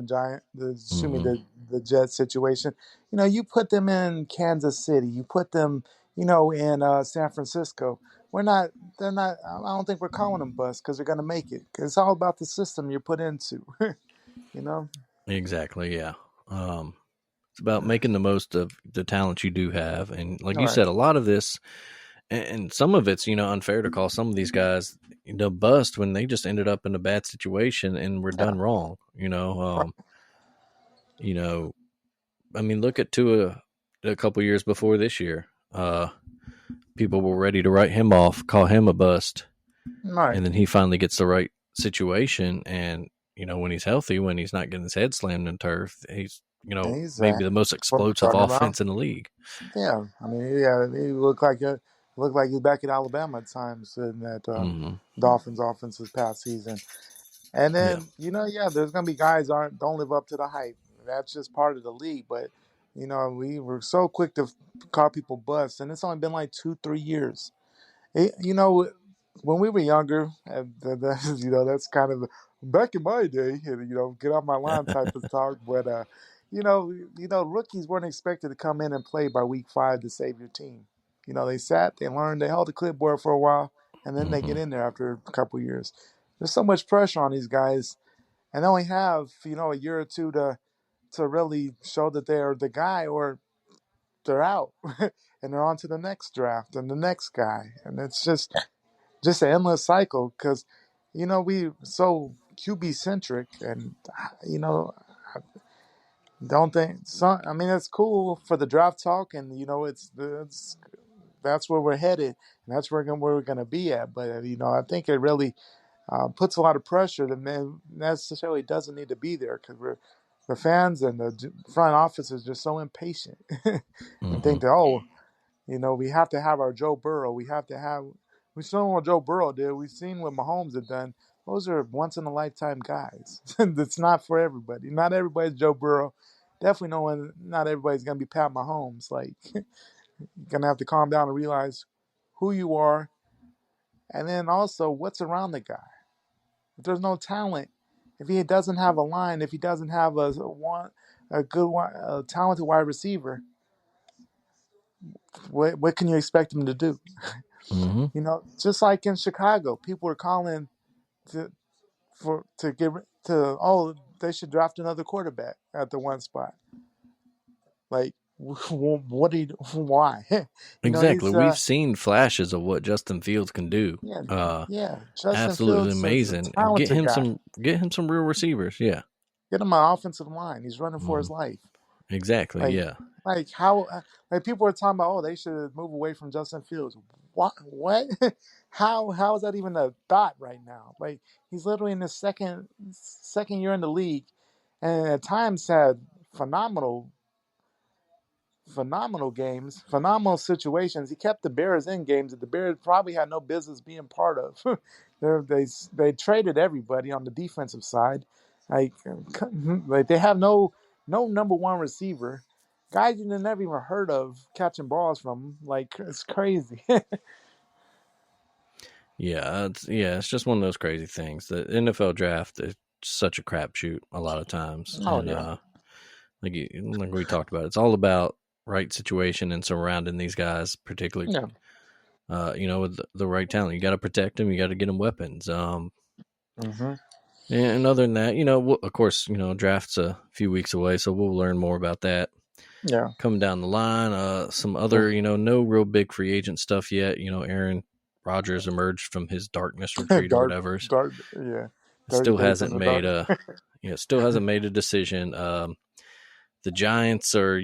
Mm-hmm. the Jets situation. You put them in Kansas City, you put them in San Francisco. We're not. They're not. I don't think we're calling them bust because they're going to make it. 'Cause it's all about the system you're put into. you know. Exactly. Yeah. It's about making the most of the talent you do have, and like All you right. said, a lot of this, and some of it's unfair to call some of these guys bust when they just ended up in a bad situation and were Yeah. done wrong. Right. You know, I mean, look at Tua a couple years before this year. People were ready to write him off, call him a bust, Right. and then he finally gets the right situation. And when he's healthy, when he's not getting his head slammed in turf, he's He's maybe the most what we're explosive talking about. offense in the league. Yeah, I mean, he looked like he's back at Alabama at times in that Mm-hmm. Dolphins offense this past season. And Yeah. then yeah, there's gonna be guys don't live up to the hype. That's just part of the league. But we were so quick to call people bust, and it's only been like 2 3 years. When we were younger, that's kind of back in my day, get off my line type of talk. But rookies weren't expected to come in and play by week 5 to save your team. They sat, they learned, they held the clipboard for a while, and then they Mm-hmm. get in there after a couple years. There's so much pressure on these guys, and they only have a year or two to really show that they're the guy, or they're out, and they're on to the next draft and the next guy, and it's just an endless cycle because we so QB centric, and you know don't think some. I mean, it's cool for the draft talk, and it's that's where we're headed, and that's where we're gonna be at. But I think it really puts a lot of pressure that necessarily doesn't need to be there, because the fans and the front office is just so impatient and Mm-hmm. think that, oh, We have to have our Joe Burrow. We have to have. We saw what Joe Burrow did. We've seen what Mahomes had done. Those are once in a lifetime guys. That's not for everybody. Not everybody's Joe Burrow. Definitely no one. Not everybody's gonna be Pat Mahomes. Like you're gonna have to calm down and realize who you are, and then also what's around the guy. If there's no talent, if he doesn't have a line, if he doesn't have a good a talented wide receiver, what can you expect him to do? Mm-hmm. Just like in Chicago, people were calling to to give to they should draft another quarterback at the one spot. Like, what do you? Why? Exactly. He's We've seen flashes of what Justin Fields can do. yeah, yeah. Justin Absolutely Fields is a amazing. And talented guy. get him some real receivers. Yeah. Get him an offensive line. He's running for Mm-hmm. his life. Exactly. Like, Yeah. like how? Like people are talking about, they should move away from Justin Fields. What? What? How is that even a thought right now? Like he's literally in his second year in the league, and at times had phenomenal phenomenal games, phenomenal situations. He kept the Bears in games that the Bears probably had no business being part of. They traded everybody on the defensive side. Like, like they have no number one receiver. Guys you never even heard of catching balls from. Like it's crazy. It's just one of those crazy things. The NFL draft is such a crapshoot a lot of times, Oh and yeah, like we talked about, it's all about right situation and surrounding these guys, particularly yeah. with the right talent. You got to protect them. You got to get them weapons. Mm-hmm. And other than that, of course, draft's a few weeks away, so we'll learn more about that Yeah. coming down the line. Some other, no real big free agent stuff yet. Aaron Rodgers emerged from his darkness retreat or dark, whatever. dark. Yeah, dark Still days in hasn't the made dark. a, still hasn't made a decision. The Giants are,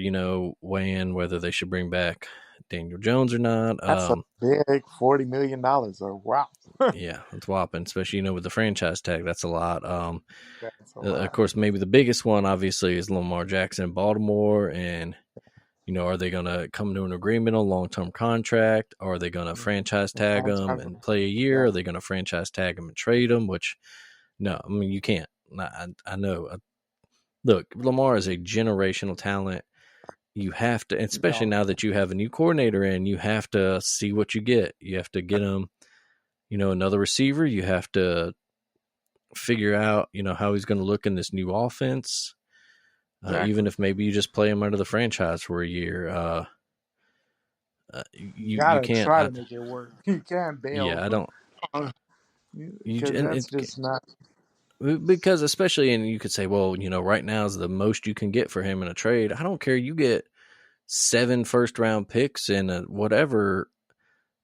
weighing whether they should bring back Daniel Jones or not. That's a big $40 million. Or wow, Yeah, it's whopping, especially with the franchise tag. That's a lot. that's a Of lot. course, maybe the biggest one, obviously, is Lamar Jackson in Baltimore, and are they going to come to an agreement on long term contract? Or are they going to franchise tag him and play a year? Yeah. Are they going to franchise tag him and trade him? Which, no, I mean you can't. I know. Look, Lamar is a generational talent. You have to, especially No. now that you have a new coordinator in, you have to see what you get. You have to get him, another receiver. You have to figure out, how he's going to look in this new offense. Exactly. Even if maybe you just play him under the franchise for a year. You You gotta can't. try to make it work. You can't bail I don't. because And that's just not. because especially, and you could say, well, right now is the most you can get for him in a trade. I don't care. You get 7 first-round picks and whatever.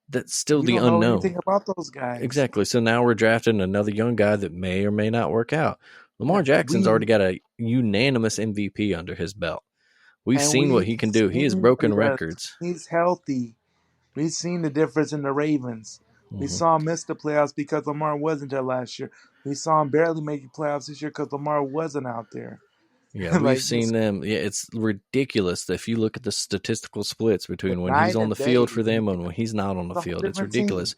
That's still You the don't know unknown. anything about those guys. Exactly. So now we're drafting another young guy that may or may not work out. Lamar Yeah, Jackson's already got a unanimous MVP under his belt. We've seen what we've he can do. He has seen broken records. he's healthy. We've seen the difference in the Ravens. We Mm-hmm. saw him miss the playoffs because Lamar wasn't there last year. We saw him barely make the playoffs this year because Lamar wasn't out there. Yeah, we've Like seen them. Yeah, it's ridiculous if you look at the statistical splits between when he's night on and the field day. for them and when he's not on the It's a whole field. It's different team. ridiculous.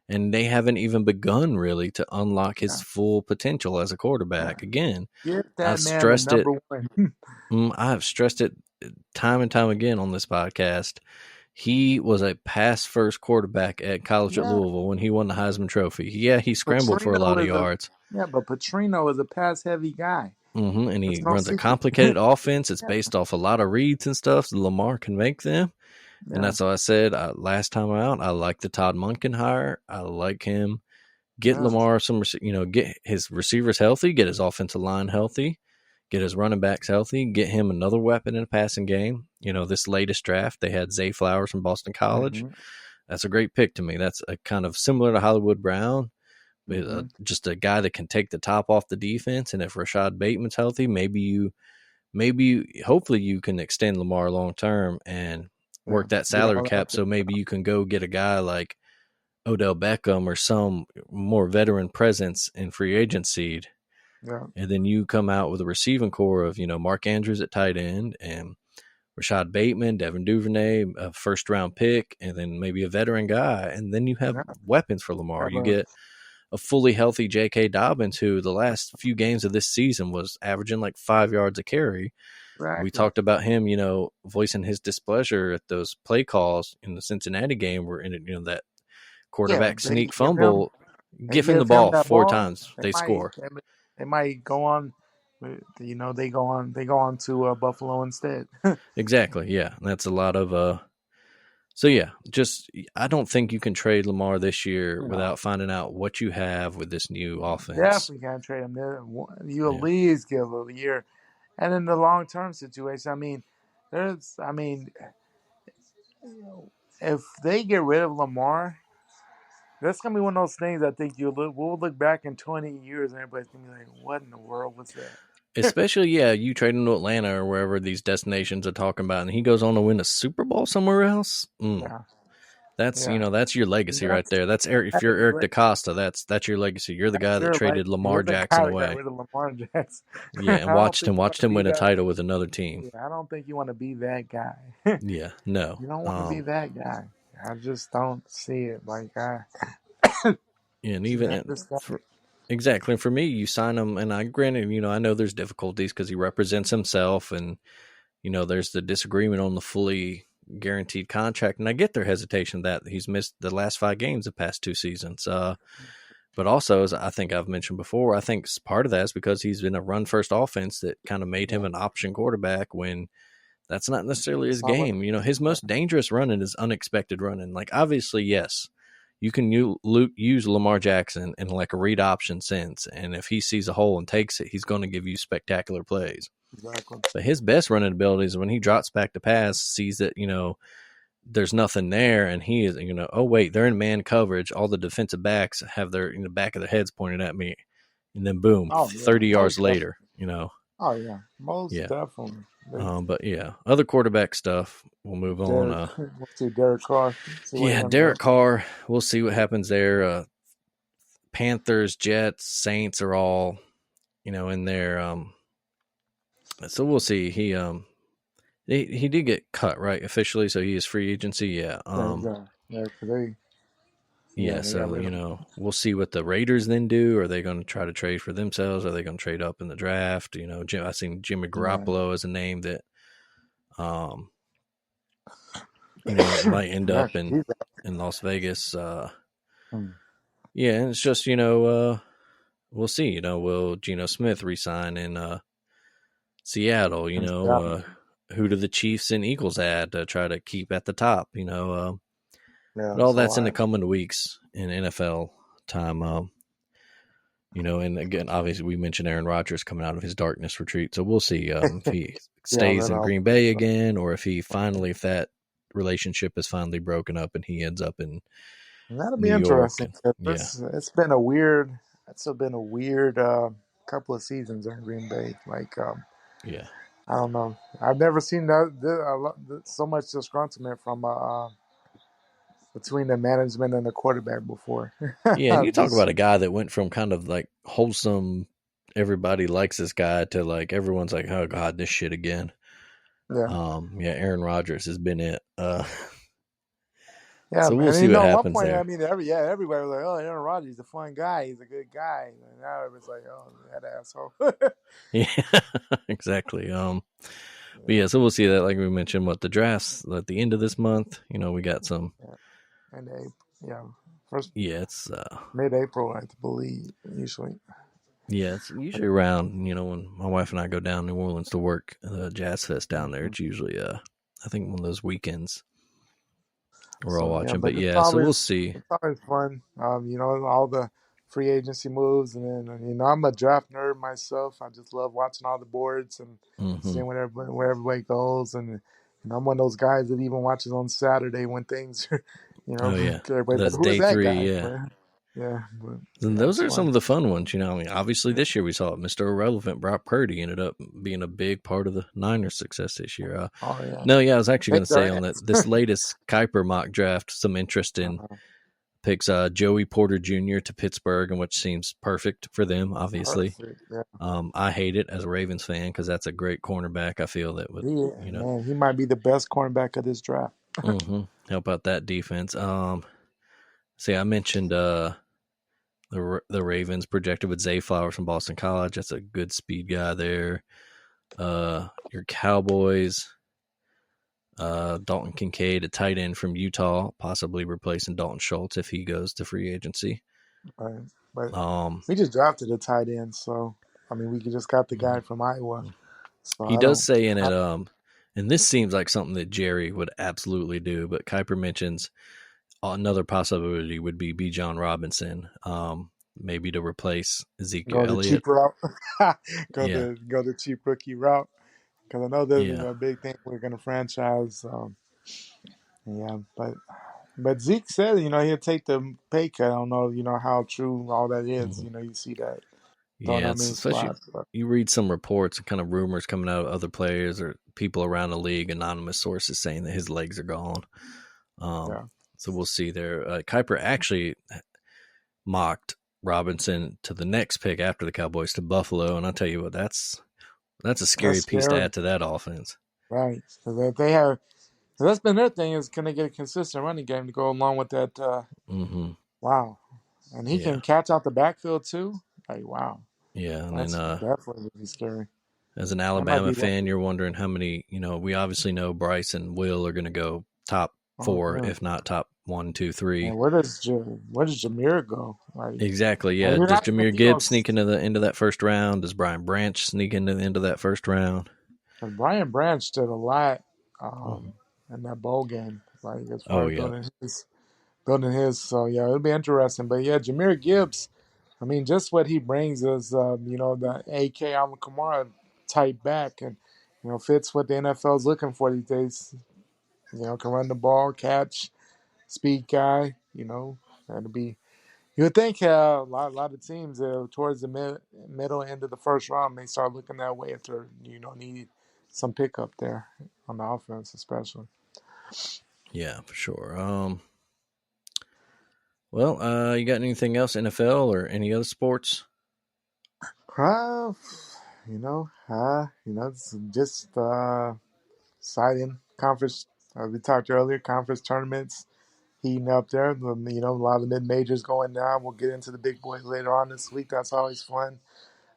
And they haven't even begun really to unlock his Yeah. full potential as a Yeah. quarterback. Again, Give I've that man the stressed it. number one. I have stressed it time and time again on this podcast. He was a pass first quarterback at college at Yeah. Louisville when he won the Heisman Trophy. Yeah, he scrambled for a lot of yards. But Petrino is a pass heavy guy. And That's he no runs a secret. complicated offense. It's Yeah. based off a lot of reads and stuff. So Lamar can make them. And that's why I said last time out, I like the Todd Monken hire. I like him. Get Lamar some, get his receivers healthy, get his offensive line healthy, get his running backs healthy, get him another weapon in the passing game. This latest draft, they had Zay Flowers from Boston College. Mm-hmm. That's a great pick to me. That's a kind of similar to Hollywood Brown. Mm-hmm. Just a guy that can take the top off the defense. And if Rashad Bateman's healthy, hopefully you can extend Lamar long term and work that salary cap. So maybe you can go get a guy like Odell Beckham or some more veteran presence in free agency. Yeah. And then you come out with a receiving core of, Mark Andrews at tight end and Rashad Bateman, Devin Duvernay, a first round pick, and then maybe a veteran guy. And then you have Yeah. weapons for Lamar. You get a fully healthy J.K. Dobbins, who the last few games of this season was averaging like 5 yards a carry. We Exactly. talked about him, voicing his displeasure at those play calls in the Cincinnati game where, that Yeah, quarterback they sneak give him fumble, they give him the give him ball that 4 times, they they might score. they might go on. They go on to Buffalo instead. Exactly, yeah. That's a lot of so yeah, just I don't think you can trade Lamar this year No, without finding out what you have with this new offense. definitely can't trade him. You at Yeah. least give a year, and in the long term situation, I mean, if they get rid of Lamar, that's gonna be one of those things. I think we'll look back in 20 years, and everybody's gonna be like, "What in the world was that?" Especially, yeah, you trade him to Atlanta or wherever these destinations are talking about, and he goes on to win a Super Bowl somewhere else. Yeah, That's yeah. that's your legacy right That's there. That's Eric, if that's you're Eric DeCosta, that's your legacy. You're the guy that your traded legacy. Lamar You're the Jackson guy that got away. rid of Lamar Jackson. Yeah, I and don't watched think him you want watched to him be win a that. title with another team. Yeah, I don't think you want to be that guy. Yeah, no. You don't want to be that guy. I just don't see it. Like I And can't even understand. for exactly for me, you sign him, and I granted, I know there's difficulties because he represents himself, and there's the disagreement on the fully guaranteed contract, and I get their hesitation that he's missed the last 5 games the past 2 seasons. But also, as I think I've mentioned before, I think part of that is because he's in a run first offense that kind of made him Yeah, an option quarterback when that's not necessarily his it's not what. game. His most dangerous running is unexpected running. Like, obviously, yes, you can use Lamar Jackson in like a read option sense. And if he sees a hole and takes it, he's going to give you spectacular plays. Exactly. But his best running ability is when he drops back to pass, sees that, there's nothing there, and he is, oh wait, they're in man coverage. All the defensive backs have their back of their heads pointed at me, and then boom, Oh yeah, 30 most yards definitely. later. Oh yeah, most Yeah. definitely. But yeah, other quarterback stuff. We'll move on. We'll see Derek Carr. See where he Yeah, ends up. Derek Carr. We'll see what happens there. Panthers, Jets, Saints are all, in there. So we'll see. He did get cut right officially, so he is free agency. Yeah. Yeah, exactly. Yeah, 'cause Yeah, they got so rid of him. we'll see what the Raiders then do. Are they going to try to trade for themselves? Are they going to trade up in the draft? I seen Jimmy Yeah. Garoppolo as a name that, um, might end Yeah, up in he's Las Vegas. hmm. Yeah, and it's just we'll see. Will Geno Smith resign in Seattle? Yeah, Who do the Chiefs and Eagles add to try to keep at the top? yeah. But all So that's in the coming weeks in NFL time. And again, obviously, we mentioned Aaron Rodgers coming out of his darkness retreat, so we'll see if he yeah, stays that in Green Bay again, or if that relationship is finally broken up and he ends up in that'll be New York. interesting. And 'Cause yeah, it's been a weird. It's been a weird couple of seasons in Green Bay. Like yeah, I don't know. I've never seen so much disgruntlement from between the management and the quarterback before. yeah. And you talk Just about a guy that went from kind of like wholesome, everybody likes this guy, to like everyone's like, oh god, this shit again. yeah. Yeah, Aaron Rodgers has been it. Yeah, So we'll man. see And what at one happens point, I there. mean, everybody was like, "Oh, Aaron Rodgers, he's a fun guy. He's a good guy." And now it was like, "Oh, that asshole." Yeah, exactly. But yeah, so we'll see that. Like we mentioned, what the drafts at the end of this month. We got some. Yeah, and yeah, first Yeah, it's mid-April, I believe, usually. yeah, it's usually around. When my wife and I go down New Orleans to work the Jazz Fest down there, it's usually I think one of those weekends we're all So yeah, watching. but But yeah, so we'll see. it's always fun. All the free agency moves, and then I'm a draft nerd myself. I just love watching all the boards and Hmm. seeing where everybody goes, and I'm one of those guys that even watches on Saturday when things, are, Oh yeah, everybody's like, that's "Who is day that 3. guy?" Yeah. But, yeah, but And yeah, those it's are some fun. of the fun ones. I mean, obviously this year we saw it. Mr. Irrelevant, Brock Purdy, ended up being a big part of the Niners' success this year. Oh yeah, No, yeah, I was actually hey going to say on Durant. this latest Kuiper mock draft, some interest in uh, picks Joey Porter Jr. to Pittsburgh, and which seems perfect for them, obviously. Perfect. Yeah. I hate it as a Ravens fan because that's a great cornerback. I feel that would, Yeah, man, he might be the best cornerback of this draft. help out that defense. See, I mentioned the Ravens projected with Zay Flowers from Boston College. That's a good speed guy there. Your Cowboys, Dalton Kincaid, a tight end from Utah, possibly replacing Dalton Schultz if he goes to free agency. Right. But Um, we just drafted a tight end, so I mean, we just got the guy from Iowa. So he I does don't. say in it, and this seems like something that Jerry would absolutely do, but Kuiper mentions another possibility would be Bijan Robinson, maybe to replace Ezekiel Go the Elliott. cheap route. Yeah, Go the cheap rookie route. Because I know this is yeah, a big thing we're going to franchise. Yeah, but Zeke said, he'll take the pay cut. I don't know, how true all that is. mhm. You see that throwing Yeah. that It's many especially slots. But you read some reports and kind of rumors coming out of other players or people around the league, anonymous sources saying that his legs are gone. Um, yeah, so we'll see there. Kuiper actually mocked Robinson to the next pick after the Cowboys to Buffalo, and I'll tell you what, that's a that's scary piece to scary, add to that offense. right? Because if they have, 'cause that's been their thing is can they get a consistent running game to go along with that? Mm-hmm. Wow, and he Yeah, can catch out the backfield too. Like wow, yeah, and then that's definitely really scary. as an That might Alabama be one. fan, you're wondering how many. We obviously know Bryce and Will are going to go top Oh four, yeah. if not top one, two, And three. where does Jameer go? Like, Exactly. and Yeah. you're Does not even Jameer you know, Gibbs sneak into the end of that first round? Does Brian Branch sneak into the end of that first round? and Brian Branch did a lot Mhm. in that bowl game, like as far Oh as yeah. building his. So yeah, it'll be interesting. But yeah, Jameer Gibbs, I mean, just what he brings is, the AK Alvin Kamara type back, and fits what the NFL is looking for these days. Can run the ball, catch, speed guy. That'd be. You would think a lot of teams towards the middle end of the first round may start looking that way if they're need some pickup there on the offense, especially. Yeah, for sure. Well, you got anything else NFL or any other sports? Uh, it's just exciting conference. We talked earlier, conference tournaments heating up there. A lot of the mid majors going down. We'll get into the big boys later on this week. That's always fun.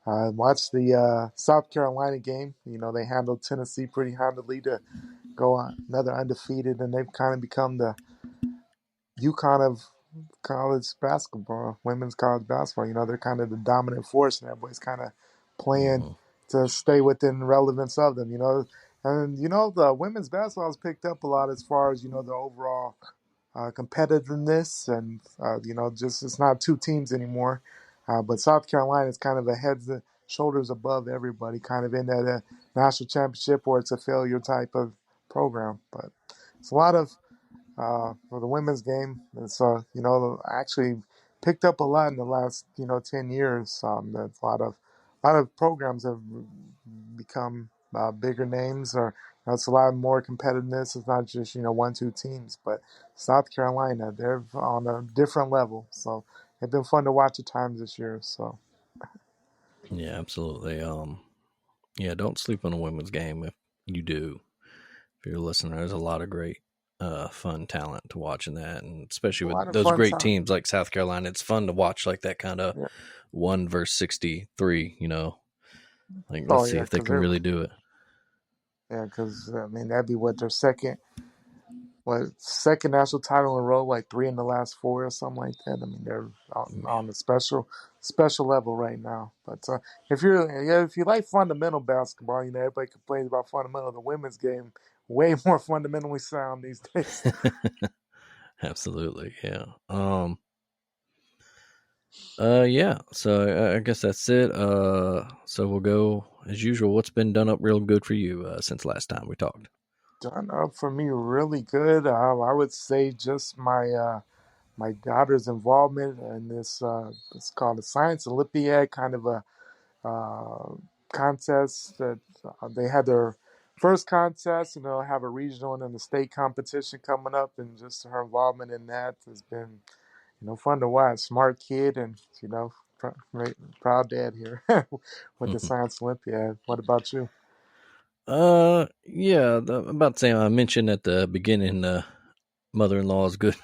Watch the South Carolina game. They handled Tennessee pretty handily to go on another undefeated, and they've kind of become the UConn of college basketball, women's college basketball. They're kind of the dominant force, and everybody's kind of playing Hmm. to stay within relevance of them. And the women's basketball has picked up a lot as far as the overall competitiveness, and just it's not two teams anymore. But South Carolina is kind of a heads and shoulders above everybody, kind of in that national championship or it's a failure type of program. But it's a lot of for the women's game. It's actually picked up a lot in the last 10 years. That's a lot of programs have become bigger names, or it's a lot more competitiveness. It's not just one two teams, but South Carolina they're on a different level. So it's been fun to watch at times this year. So Yeah, absolutely. Yeah, don't sleep on a women's game if you do. If you're a listener, there's a lot of great, fun talent to watch in that, and especially a with lot of those fun great time. teams like South Carolina, it's fun to watch like that kind of Yeah. 1 versus 63. Like Oh let's see yeah, if they because can they're really do it. yeah, because I mean that'd be what their second national title in a row, like three in the last four or something like that. I mean, they're on a special level right now. But if you like fundamental basketball, everybody complains about fundamental. The women's game way more fundamentally sound these days. Absolutely, yeah. Yeah. So I guess that's it. So we'll go as usual. What's been done up real good for you since last time we talked? Done up for me really good. I would say just my daughter's involvement in this. It's called a Science Olympiad, kind of a uh, contest that they had their first contest, and they'll have a regional and then the state competition coming up, and just her involvement in that has been fun to watch. Smart kid, and proud dad here with the Science Olympiad. What about you? Yeah, about the same. I mentioned at the beginning, mother-in-law's good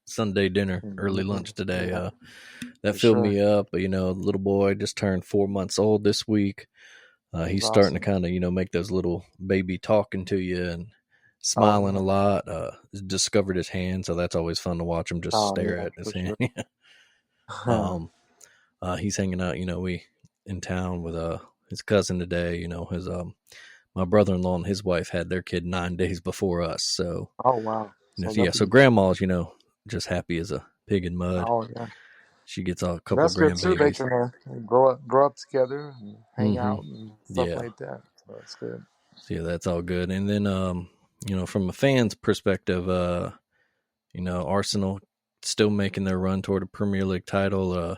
Sunday dinner, early lunch today. Yeah, That for filled sure. me up. The little boy just turned 4 months old this week. That's He's starting to awesome. kind of, make those little baby talking to you and Oh smiling a yeah. lot. Discovered his hand, so that's always fun to watch him just Oh stare yeah, at his for hand. sure. um, he's hanging out. We in town with his cousin today. His my brother-in-law and his wife had their kid 9 days before us. So Oh wow. So yeah, lucky so you. grandma's just happy as a pig in mud. Oh yeah. She gets a couple That's good too. They grandbabies. can grow up together and hang Mm-hmm. out and stuff Yeah. like that. So that's good. So yeah, that's all good. And then from a fan's perspective, Arsenal still making their run toward a Premier League title.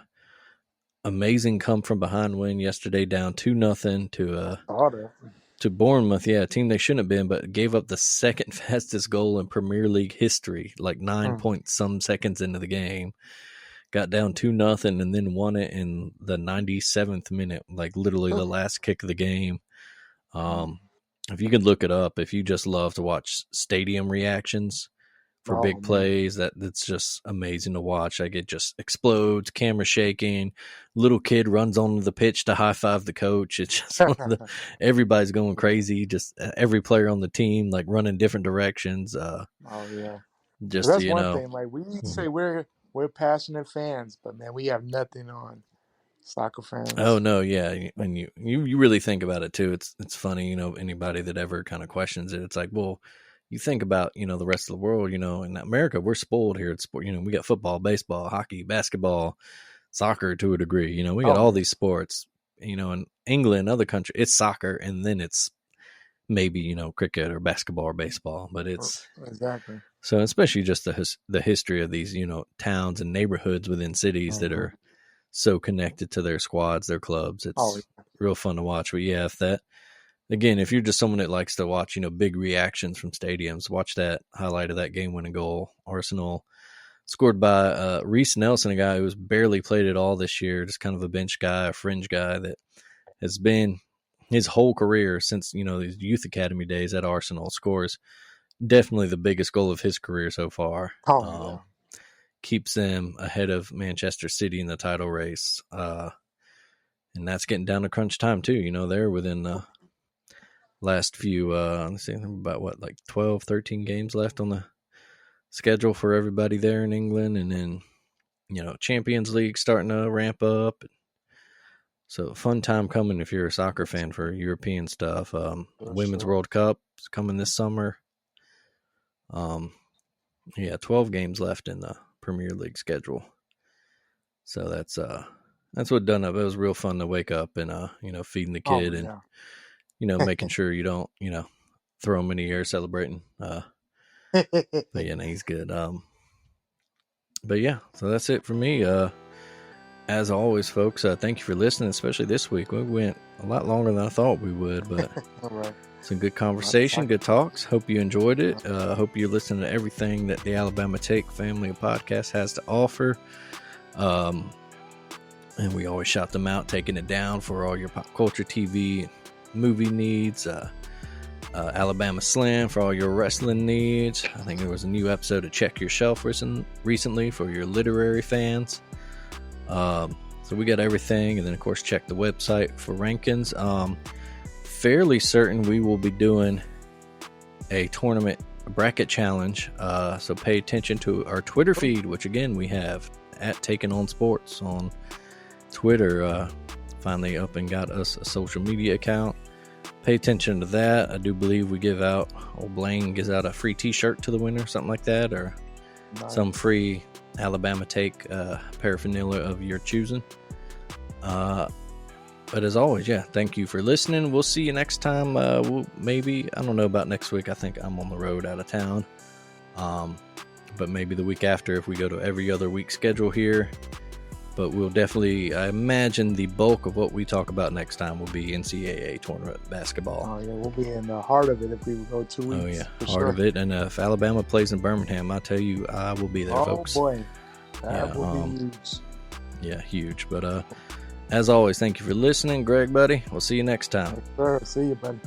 Amazing come from behind win yesterday, down 2-0 I saw that. to Bournemouth. Yeah, a team they shouldn't have been, but gave up the second fastest goal in Premier League history, like 9 point some seconds into the game. Got down 2-0 and then won it in the 97th minute, like literally the last kick of the game. If you could look it up, if you just love to watch stadium reactions for Oh big man. plays, that's just amazing to watch. Like it just explodes, camera shaking, little kid runs onto the pitch to high five the coach. It's just everybody's going crazy. Just every player on the team like running different directions. Oh yeah. 'Cause Just that's one thing. Like we Mhm. say, we're passionate fans, but man, we have nothing on soccer Oh fans. no, yeah, when you really think about it too, it's funny, anybody that ever kind of questions it, it's like, well, you think about, the rest of the world, in America, we're spoiled here at sport, we got football, baseball, hockey, basketball, soccer to a degree, we got Oh all yeah. these sports, in England, other countries, it's soccer, and then it's maybe, cricket or basketball or baseball, but it's Exactly. so especially just the history of these, towns and neighborhoods within cities that Mm-hmm. are so connected to their squads, their clubs. Oh It's real fun to watch. But yeah, if you're just someone that likes to watch, big reactions from stadiums, watch that highlight of that game winning goal. Arsenal scored by Reece Nelson, a guy who was barely played at all this year, just kind of a bench guy, a fringe guy that has been his whole career since, these youth academy days at Arsenal. Scores definitely the biggest goal of his career so far. yeah. Keeps them ahead of Manchester City in the title race. And that's getting down to crunch time too. They're within the last few, let's see, about like 12, 13 games left on the schedule for everybody there in England. And then, Champions League starting to ramp up. So fun time coming if you're a soccer fan for European stuff. For Women's sure. World Cup is coming this summer. Yeah, 12 games left in the Premier League schedule. So that's what done up. It was real fun to wake up and feeding the Oh kid and yeah. making sure you don't throw him in the air celebrating. But yeah, no, he's good. But yeah, so that's it for me. As always, folks, thank you for listening, especially this week. We went a lot longer than I thought we would, but All right. some good conversation, good talks. Hope you enjoyed it. Hope you listen to everything that the Alabama Take family of podcasts has to offer. And we always shout them out, taking it down for all your pop culture TV movie needs. Alabama Slam for all your wrestling needs. I think there was a new episode of Check Your Shelf recently for your literary fans. So we got everything, and then of course check the website for rankings. Fairly certain we will be doing a tournament bracket challenge. So pay attention to our Twitter feed, which again we have at Taking On Sports on Twitter. Finally up and got us a social media account. Pay attention to that. I do believe we give out, old Blaine gives out a free t-shirt to the winner, something like that, or some free Alabama Take paraphernalia of your choosing. But as always, yeah, thank you for listening. We'll see you next time. We'll maybe, I don't know about next week. I think I'm on the road out of town. But maybe the week after if we go to every other week schedule here. But we'll definitely, I imagine the bulk of what we talk about next time will be NCAA tournament basketball. Oh, yeah, we'll be in the heart of it if we go 2 weeks. Oh, yeah, heart of it. And if Alabama plays in Birmingham, I tell you, I will be there, folks. Oh, boy. That will be huge. Yeah, huge. But as always, thank you for listening, Greg, buddy. We'll see you next time. Sure. See you, buddy.